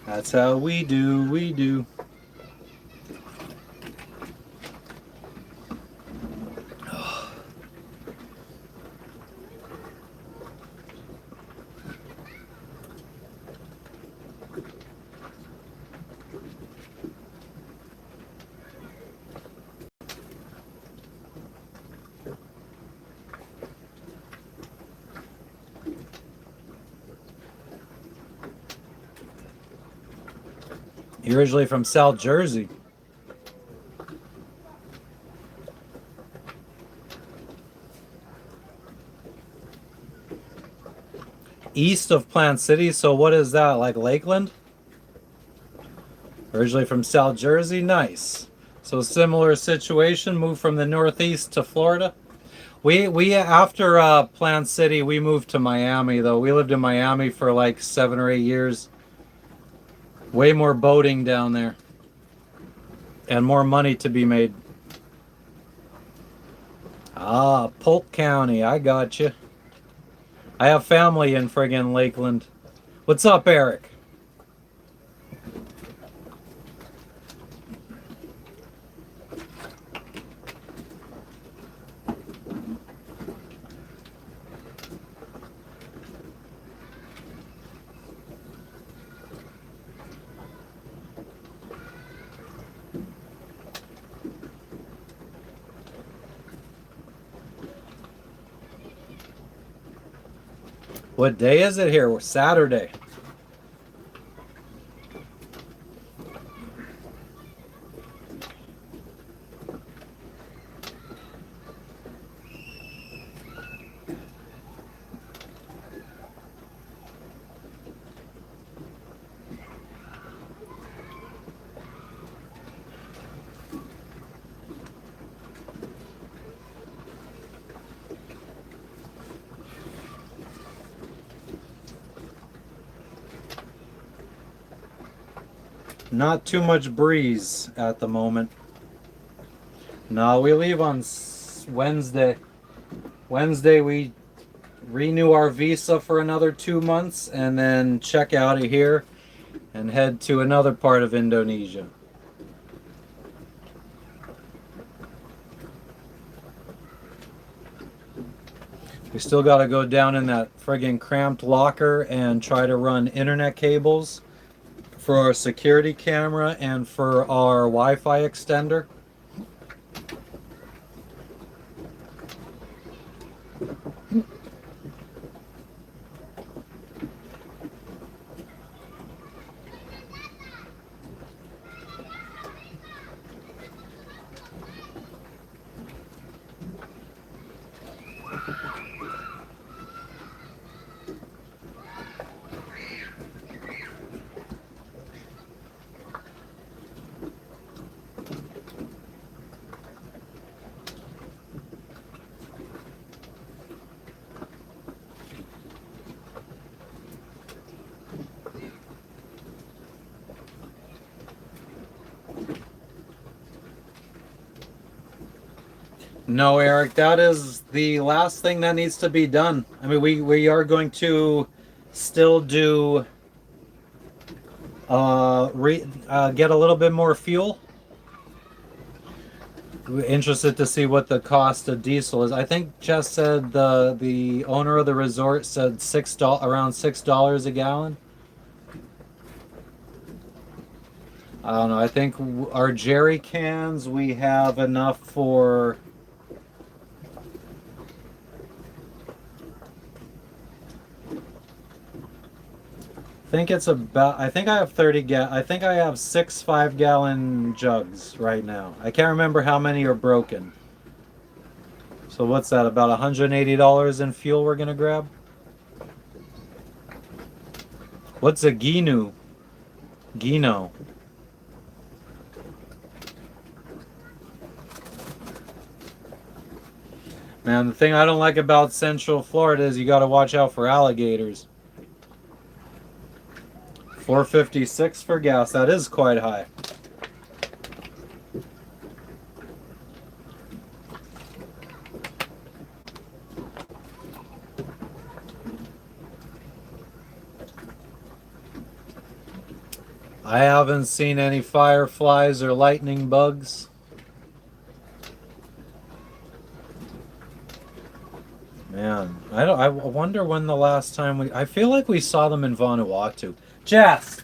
That's how we do. You're originally from South Jersey. East of Plant City, so what is that, like Lakeland? Originally from South Jersey, nice. So similar situation, moved from the Northeast to Florida. We after Plant City, we moved to Miami though. We lived in Miami for like 7 or 8 years. Way more boating down there. and more money to be made. Ah, Polk County, I got you. I have family in friggin' Lakeland. What's up, Eric? What day is it here? Saturday. Not too much breeze at the moment. No, we leave on Wednesday. Wednesday we renew our visa for another 2 months and then check out of here and head to another part of Indonesia. We still got to go down in that friggin' cramped locker and try to run internet cables for our security camera and for our Wi-Fi extender. No, Eric, that is the last thing that needs to be done. I mean, we are going to still do get a little bit more fuel. We're interested to see what the cost of diesel is. I think Jess said the owner of the resort said around $6 a gallon. I don't know. I think our jerry cans we have enough for. I think it's about. I think I have 30 I think I have 6 5-gallon jugs right now. I can't remember how many are broken. So what's that? About $180 in fuel we're gonna grab. What's a Gino? Gino. Man, the thing I don't like about Central Florida is you got to watch out for alligators. $4.56 for gas. That is quite high. I haven't seen any fireflies or lightning bugs. Man, I wonder when the last time I feel like we saw them in Vanuatu. Jess!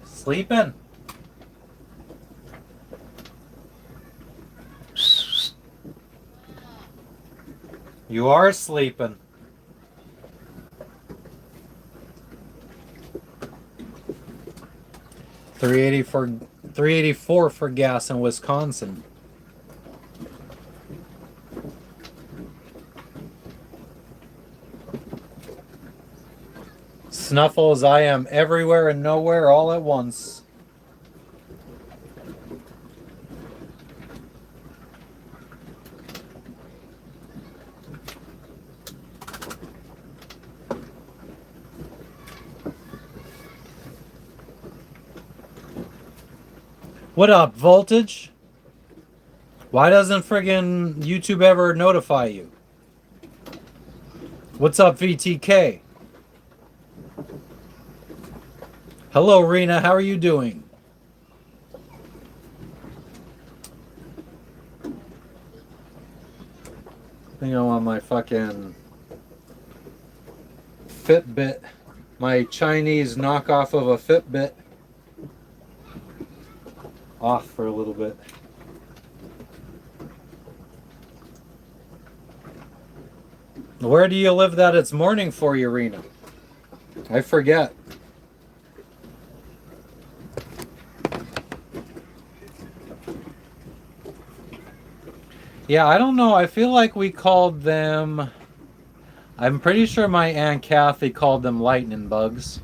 Sleeping? You are sleeping. $3.84 for gas in Wisconsin. Snuffles, I am everywhere and nowhere all at once. What up, Voltage? Why doesn't friggin' YouTube ever notify you? What's up, VTK? Hello, Rena. How are you doing? I think I'm on my fucking Fitbit. My Chinese knockoff of a Fitbit. Off for a little bit. Where do you live that it's morning for you, Rena? I forget. Yeah, I don't know. I feel like we called them... I'm pretty sure my Aunt Kathy called them lightning bugs.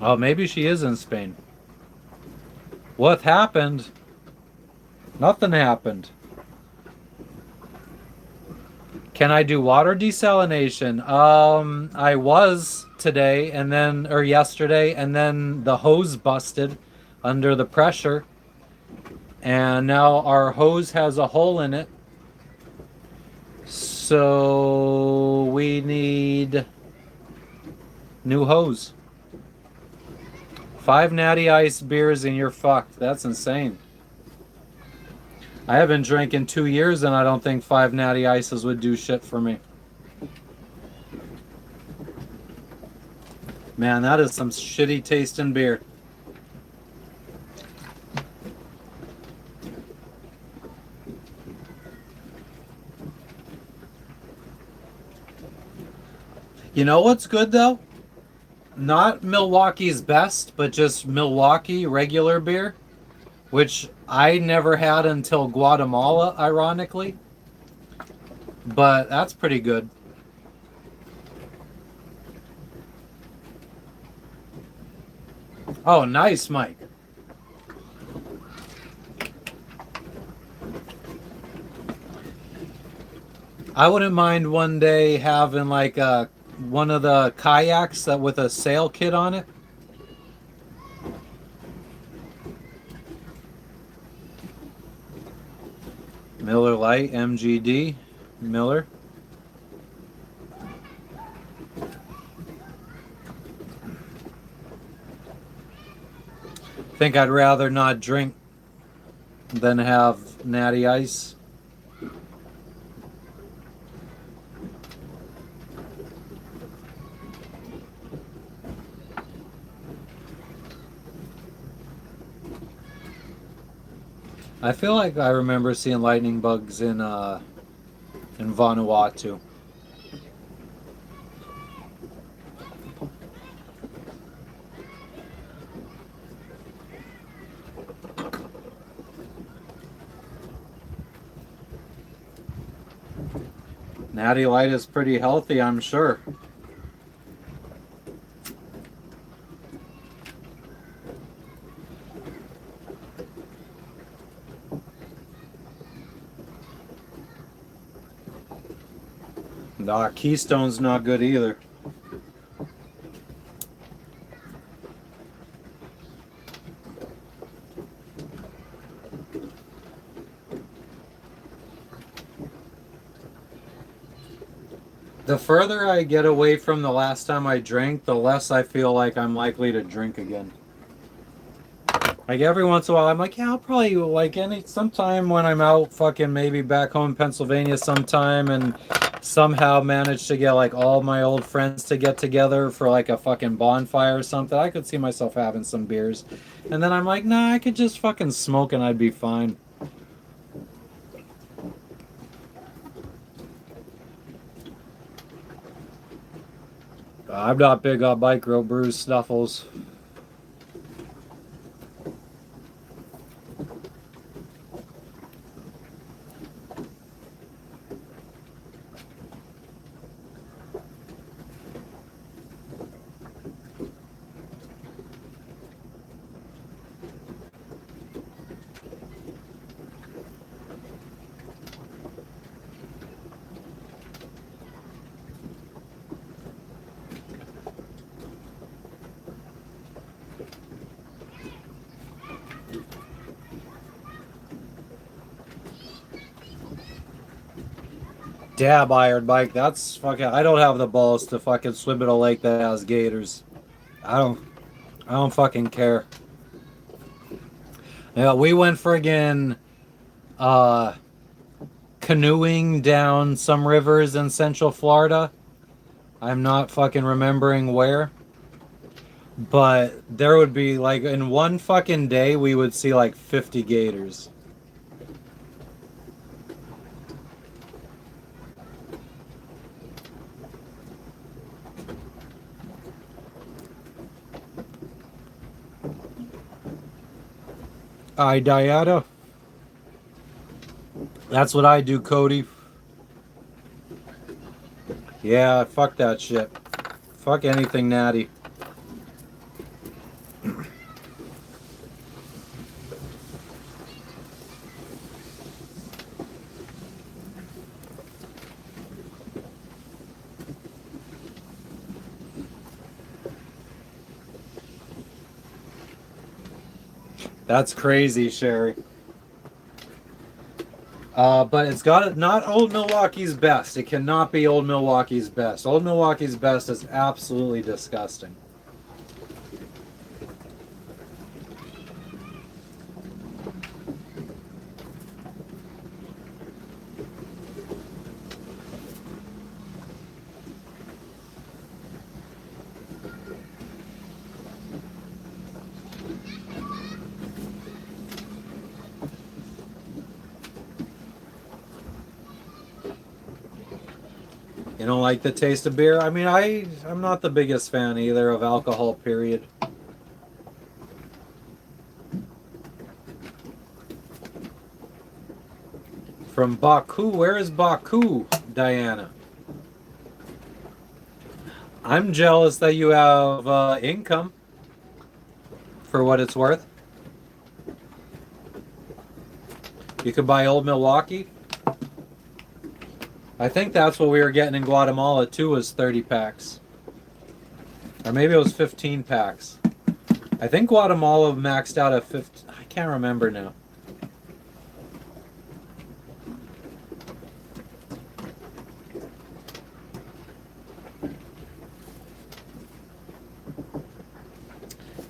Oh, maybe she is in Spain. What happened? Nothing happened. Can I do water desalination? I was today and then, or yesterday, and then the hose busted under the pressure. And now our hose has a hole in it. So we need new hose. 5 natty ice beers and you're fucked. That's insane. I haven't drank in 2 years and I don't think 5 natty ices would do shit for me. Man, that is some shitty tasting beer. You know what's good though? Not Milwaukee's best, but just Milwaukee regular beer, which I never had until Guatemala, ironically. But that's pretty good. Oh, nice, Mike. I wouldn't mind one day having like one of the kayaks that with a sail kit on it. Miller Lite, MGD, Miller. Think I'd rather not drink than have natty ice. I feel like I remember seeing lightning bugs in Vanuatu. Natty Light is pretty healthy, I'm sure. Nah, Keystone's not good either. The further I get away from the last time I drank, the less I feel like I'm likely to drink again. Like every once in a while, I'm like, yeah, I'll probably like sometime when I'm out, fucking maybe back home in Pennsylvania sometime, and somehow manage to get like all my old friends to get together for like a fucking bonfire or something. I could see myself having some beers, and then I'm like, nah, I could just fucking smoke and I'd be fine. I'm not big on microbrews, Snuffles. Dab iron bike. That's fucking. I don't have the balls to fucking swim in a lake that has gators. I don't. I don't fucking care. Yeah, we went friggin' uh, canoeing down some rivers in Central Florida. I'm not fucking remembering where, but there would be like in one fucking day we would see like 50 gators. I Diana. That's what I do, Cody. Yeah, fuck that shit. Fuck anything natty. That's crazy, Sherry. But it's got not Old Milwaukee's best. It cannot be Old Milwaukee's best. Old Milwaukee's best is absolutely disgusting. You don't like the taste of beer? I mean, I'm not the biggest fan either of alcohol, period. From Baku, where is Baku, Diana? I'm jealous that you have income, for what it's worth. You could buy Old Milwaukee. I think that's what we were getting in Guatemala too, was 30 packs. Or maybe it was 15 packs. I think Guatemala maxed out at 50. I can't remember now.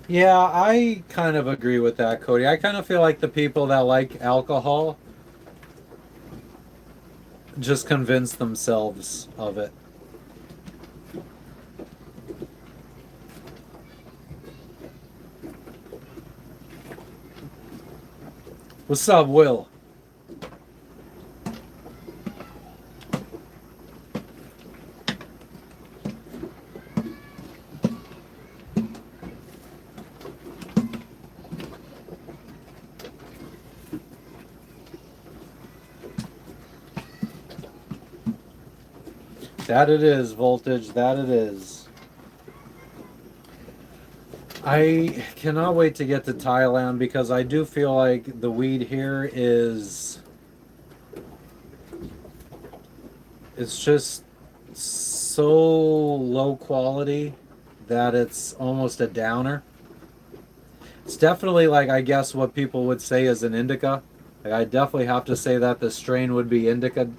Yeah, I kind of agree with that, Cody. I kind of feel like the people that like alcohol just convince themselves of it. What's up, Will? That it is, Voltage. That it is. I cannot wait to get to Thailand because I do feel like the weed here is... It's just so low quality that it's almost a downer. It's definitely like, I guess, what people would say is an indica. Like, I definitely have to say that the strain would be indica.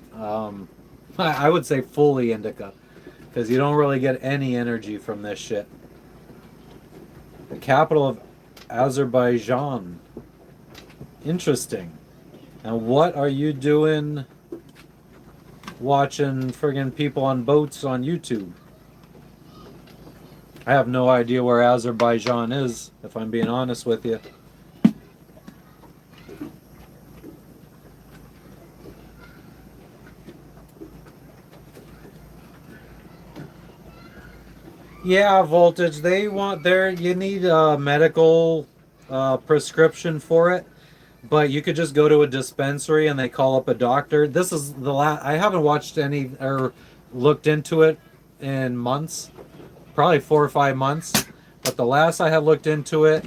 I would say fully indica, because you don't really get any energy from this shit. The capital of Azerbaijan. Interesting. And what are you doing watching friggin' people on boats on YouTube? I have no idea where Azerbaijan is, if I'm being honest with you. Yeah, Voltage, they want there, you need a medical prescription for it, but you could just go to a dispensary and they call up a doctor. This is the last, I haven't watched any or looked into it in months, probably 4 or 5 months, but the last I had looked into it,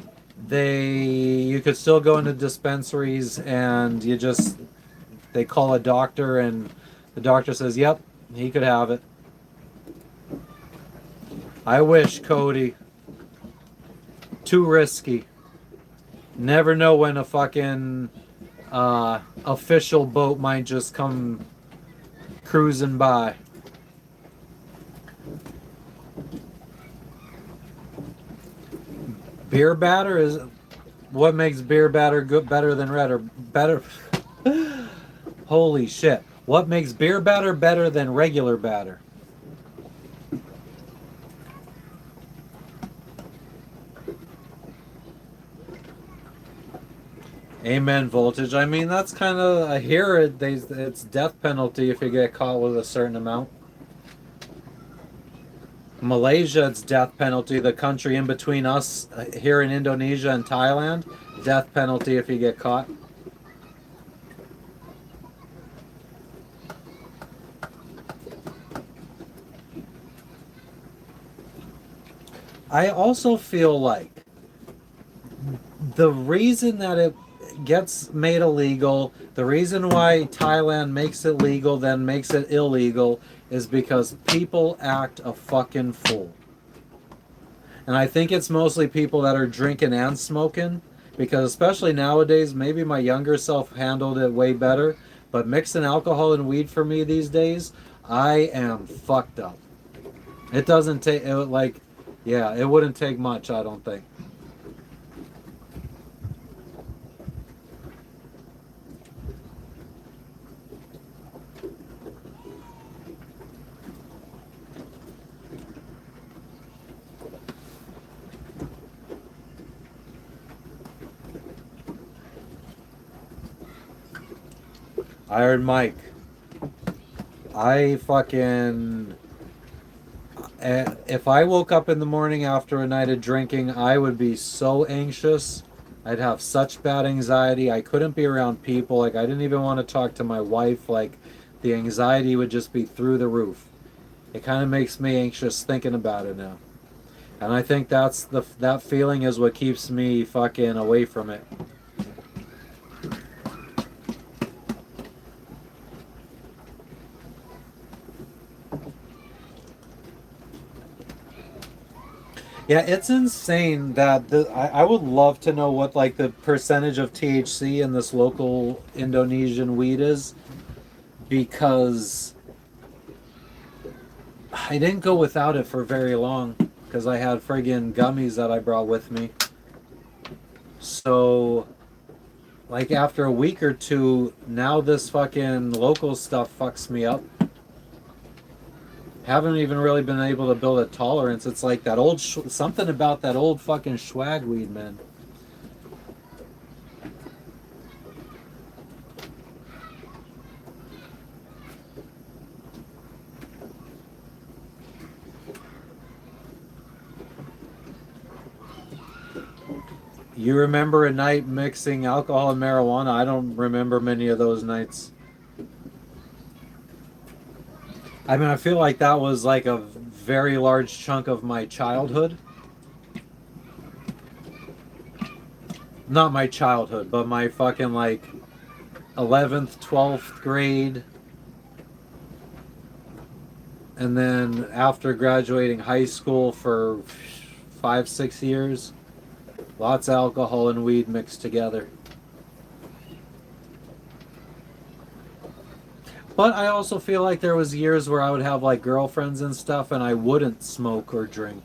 you could still go into dispensaries and they call a doctor and the doctor says, yep, he could have it. I wish, Cody. Too risky. Never know when a fucking official boat might just come cruising by. Beer batter is what makes beer batter good better than red or better. Holy shit! What makes beer batter better than regular batter? Amen, voltage. I mean, that's kind of I hear it. It's death penalty if you get caught with a certain amount. Malaysia, it's death penalty. The country in between us here in Indonesia and Thailand, death penalty if you get caught. I also feel like the reason that it gets made illegal, the reason why Thailand makes it legal, then makes it illegal, is because people act a fucking fool. And I think it's mostly people that are drinking and smoking, because especially nowadays, maybe my younger self handled it way better, but mixing alcohol and weed for me these days, I am fucked up. It doesn't take, yeah, it wouldn't take much, I don't think. Iron Mike. I fucking. If I woke up in the morning after a night of drinking, I would be so anxious. I'd have such bad anxiety. I couldn't be around people. Like, I didn't even want to talk to my wife. Like, the anxiety would just be through the roof. It kind of makes me anxious thinking about it now. And I think that feeling is what keeps me fucking away from it. Yeah, it's insane that I would love to know what like the percentage of THC in this local Indonesian weed is, because I didn't go without it for very long because I had friggin' gummies that I brought with me. So like after a week or two, now this fucking local stuff fucks me up. Haven't even really been able to build a tolerance. It's like that old something about that old fucking swag weed, man. You remember a night mixing alcohol and marijuana? I don't remember many of those nights. I mean, I feel like that was like a very large chunk of my childhood. Not my childhood, but my fucking like 11th, 12th grade. And then after graduating high school for 5, 6 years, lots of alcohol and weed mixed together. But I also feel like there was years where I would have like girlfriends and stuff and I wouldn't smoke or drink.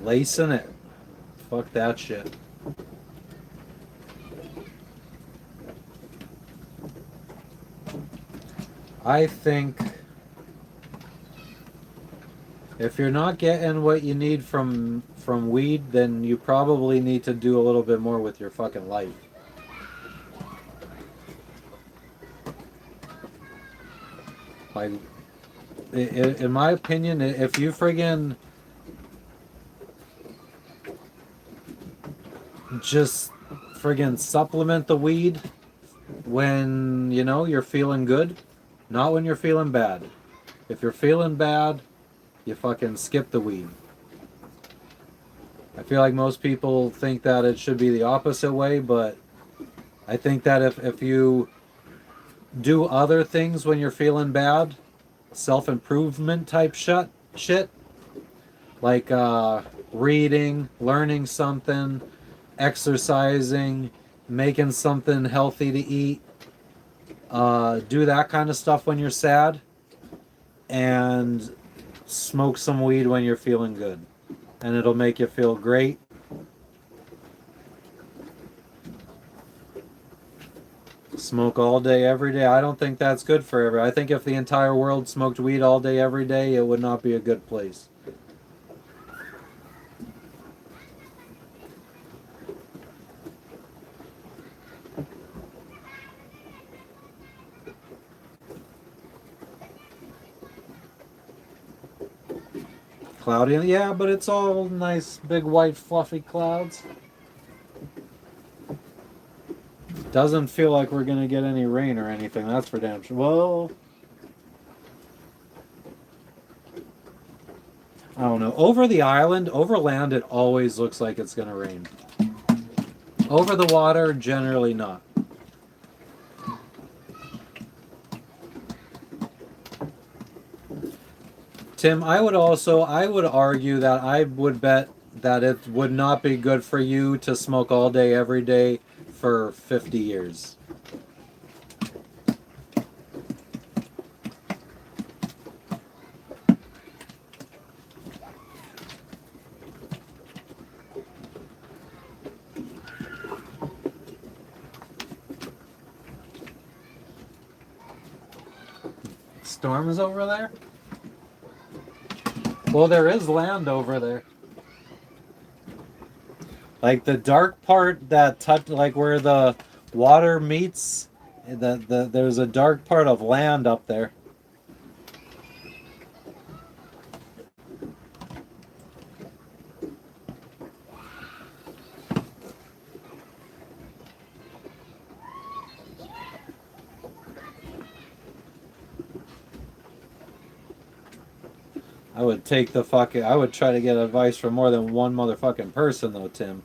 Lacing it. Fuck that shit. I think if you're not getting what you need from weed, then you probably need to do a little bit more with your fucking life. Like, in my opinion, if you friggin' just friggin' supplement the weed when, you're feeling good, not when you're feeling bad. If you're feeling bad, you fucking skip the weed. I feel like most people think that it should be the opposite way, but I think that if you do other things when you're feeling bad, self-improvement type shit, like reading, learning something, exercising, making something healthy to eat, do that kind of stuff when you're sad, and smoke some weed when you're feeling good. And it'll make you feel great. Smoke all day, every day. I don't think that's good for everyone. I think if the entire world smoked weed all day, every day, it would not be a good place. Cloudy, yeah, but it's all nice, big, white, fluffy clouds. Doesn't feel like we're gonna get any rain or anything. That's for damn sure. Well, I don't know. Over the island, over land, it always looks like it's gonna rain. Over the water, generally not. Tim, I would argue that I would bet that it would not be good for you to smoke all day, every day for 50 years. Storms over there? Well, there is land over there. Like the dark part that like where the water meets, there's a dark part of land up there. I would try to get advice from more than one motherfucking person though, Tim.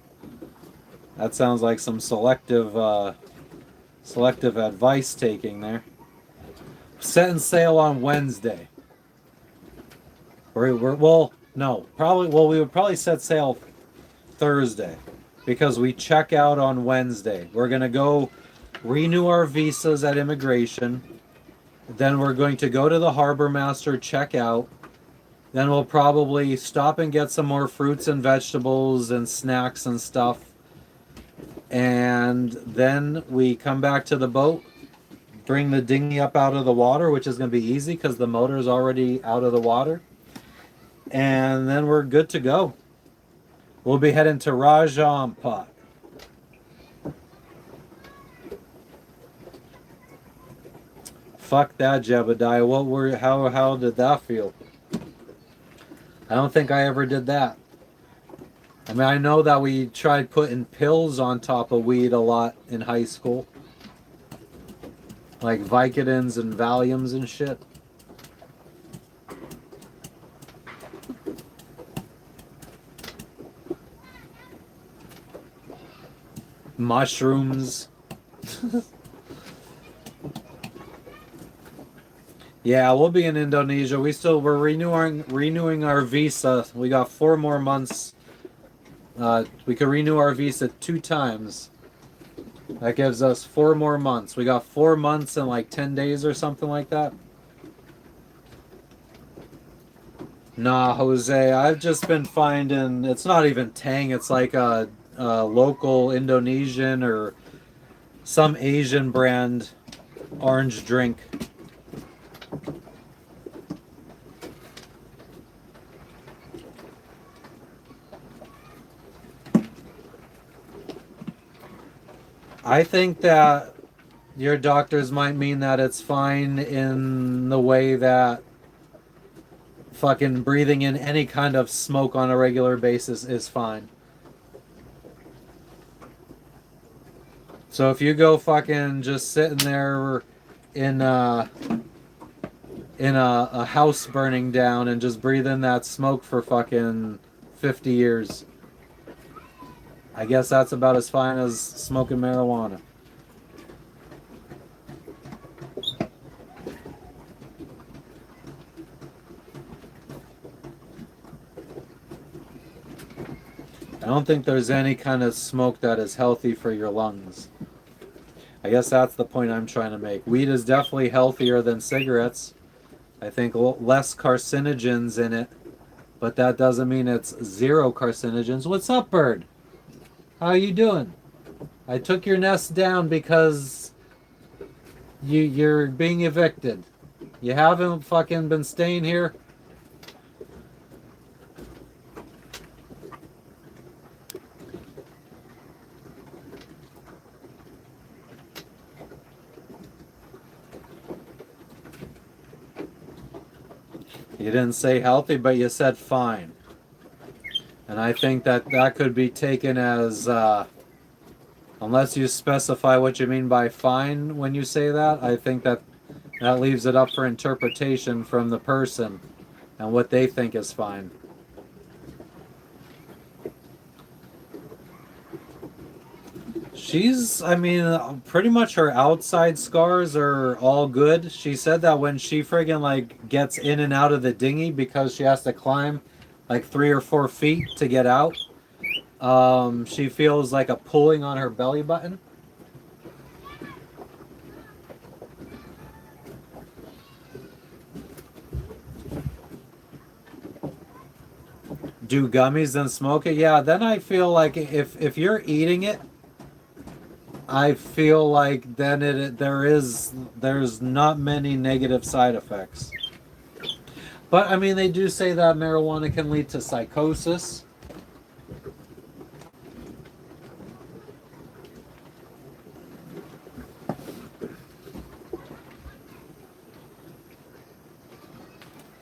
That sounds like some selective advice taking there. Setting sail on Wednesday. We would probably set sail Thursday because we check out on Wednesday. We're gonna go renew our visas at immigration. Then we're going to go to the harbor master, check out. Then we'll probably stop and get some more fruits and vegetables and snacks and stuff. And then we come back to the boat, bring the dinghy up out of the water, which is going to be easy because the motor's already out of the water. And then we're good to go. We'll be heading to Rajampat. Fuck that, Jebediah. How did that feel? I don't think I ever did that. I mean, I know that we tried putting pills on top of weed a lot in high school. Like Vicodins and Valiums and shit. Mushrooms. Yeah, we'll be in Indonesia. We're renewing our visa. We got 4 more months. We could renew our visa 2 times. That gives us 4 more months. We got 4 months and like 10 days or something like that. Nah, Jose, I've just been finding it's not even Tang. It's like a local Indonesian or some Asian brand orange drink. I think that your doctors might mean that it's fine in the way that fucking breathing in any kind of smoke on a regular basis is fine. So if you go fucking just sitting there in a house burning down and just breathe in that smoke for fucking 50 years, I guess that's about as fine as smoking marijuana. I don't think there's any kind of smoke that is healthy for your lungs. I guess that's the point I'm trying to make. Weed is definitely healthier than cigarettes. I think less carcinogens in it, but that doesn't mean it's zero carcinogens. What's up, bird? How you doing? I took your nest down because you're being evicted. You haven't fucking been staying here. You didn't say healthy, but you said fine. And I think that that could be taken as, unless you specify what you mean by fine when you say that, I think that that leaves it up for interpretation from the person and what they think is fine. She's, I mean, pretty much her outside scars are all good. She said that when she friggin' like gets in and out of the dinghy because she has to climb like 3 or 4 feet to get out, she feels like a pulling on her belly button. Do gummies then smoke it? Yeah, then I feel like if you're eating it, I feel like then there's not many negative side effects. But I mean, they do say that marijuana can lead to psychosis.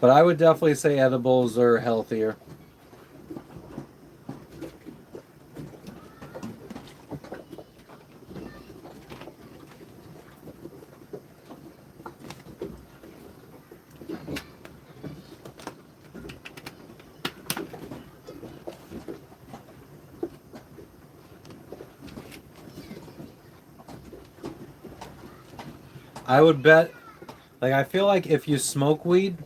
But I would definitely say edibles are healthier. I would bet, like, I feel like if you smoke weed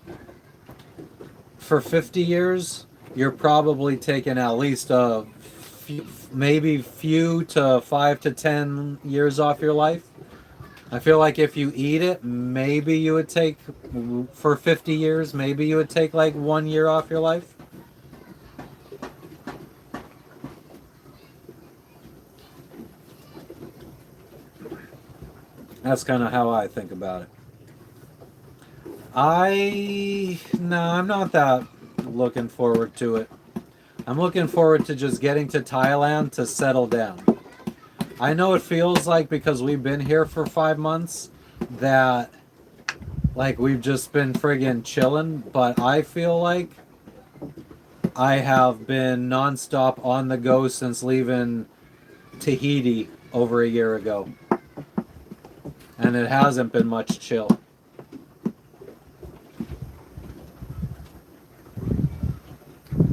for 50 years, you're probably taking at least maybe few to 5 to 10 years off your life. I feel like if you eat it, maybe you would take, for 50 years, maybe you would take like 1 year off your life. That's kind of how I think about it. No, I'm not that looking forward to it. I'm looking forward to just getting to Thailand to settle down. I know it feels like because we've been here for 5 months that like we've just been friggin' chilling, but I feel like I have been nonstop on the go since leaving Tahiti over a year ago. And it hasn't been much chill.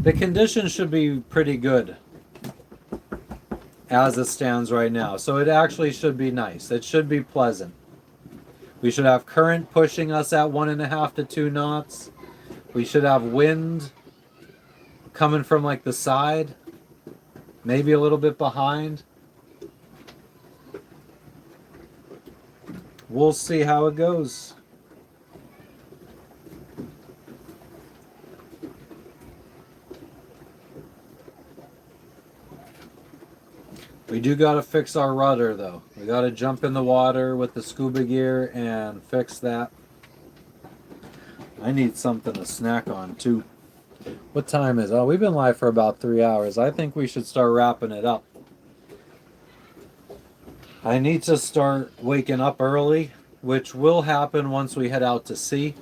The conditions should be pretty good as it stands right now. So it actually should be nice. It should be pleasant. We should have current pushing us at 1.5 to 2 knots. We should have wind coming from like the side, maybe a little bit behind. We'll see how it goes. We do gotta fix our rudder though. We gotta jump in the water with the scuba gear and fix that. I need something to snack on too. What time is it? Oh, we've been live for about 3 hours. I think we should start wrapping it up. I need to start waking up early, which will happen once we head out to sea.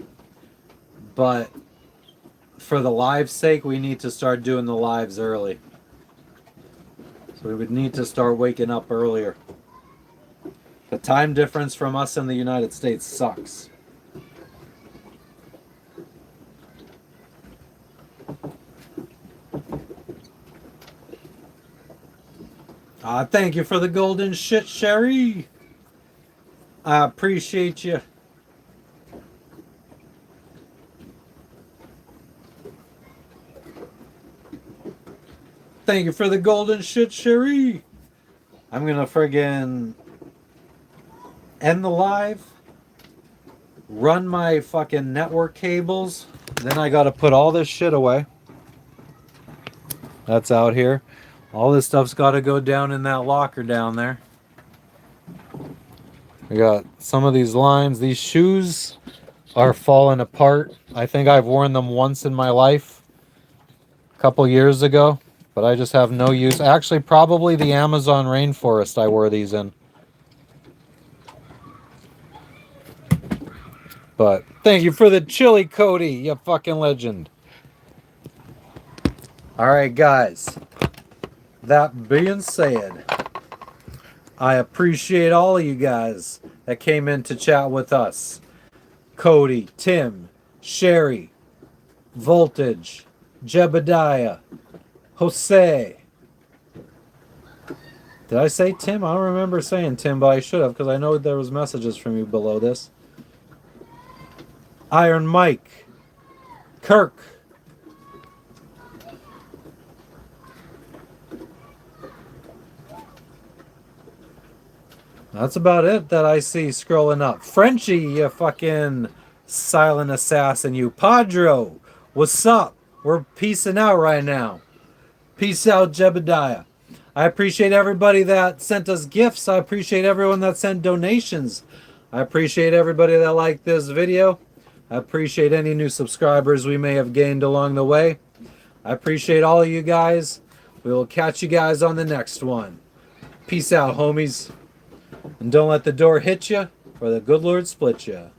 But for the live's sake, we need to start doing the lives early. So we would need to start waking up earlier. The time difference from us in the United States sucks. Thank you for the golden shit, Sherry. I appreciate you. Thank you for the golden shit, Sherry. I'm gonna friggin' end the live, run my fucking network cables, then I gotta put all this shit away. That's out here. All this stuff's gotta go down in that locker down there. We got some of these lines. These shoes are falling apart. I think I've worn them once in my life, a couple years ago, but I just have no use. Actually, probably the Amazon rainforest I wore these in. But thank you for the chili, Cody, you fucking legend. All right, guys. That being said, I appreciate all of you guys that came in to chat with us. Cody, Tim, Sherry, Voltage, Jebediah, Jose. Did I say Tim? I don't remember saying Tim, but I should have because I know there was messages from you below this. Iron Mike, Kirk, that's about it that I see scrolling up. Frenchie, you fucking silent assassin, you. Padro, what's up? We're peacing out right now. Peace out, Jebediah. I appreciate everybody that sent us gifts. I appreciate everyone that sent donations. I appreciate everybody that liked this video. I appreciate any new subscribers we may have gained along the way. I appreciate all of you guys. We will catch you guys on the next one. Peace out, homies. And don't let the door hit you, or the good Lord split you.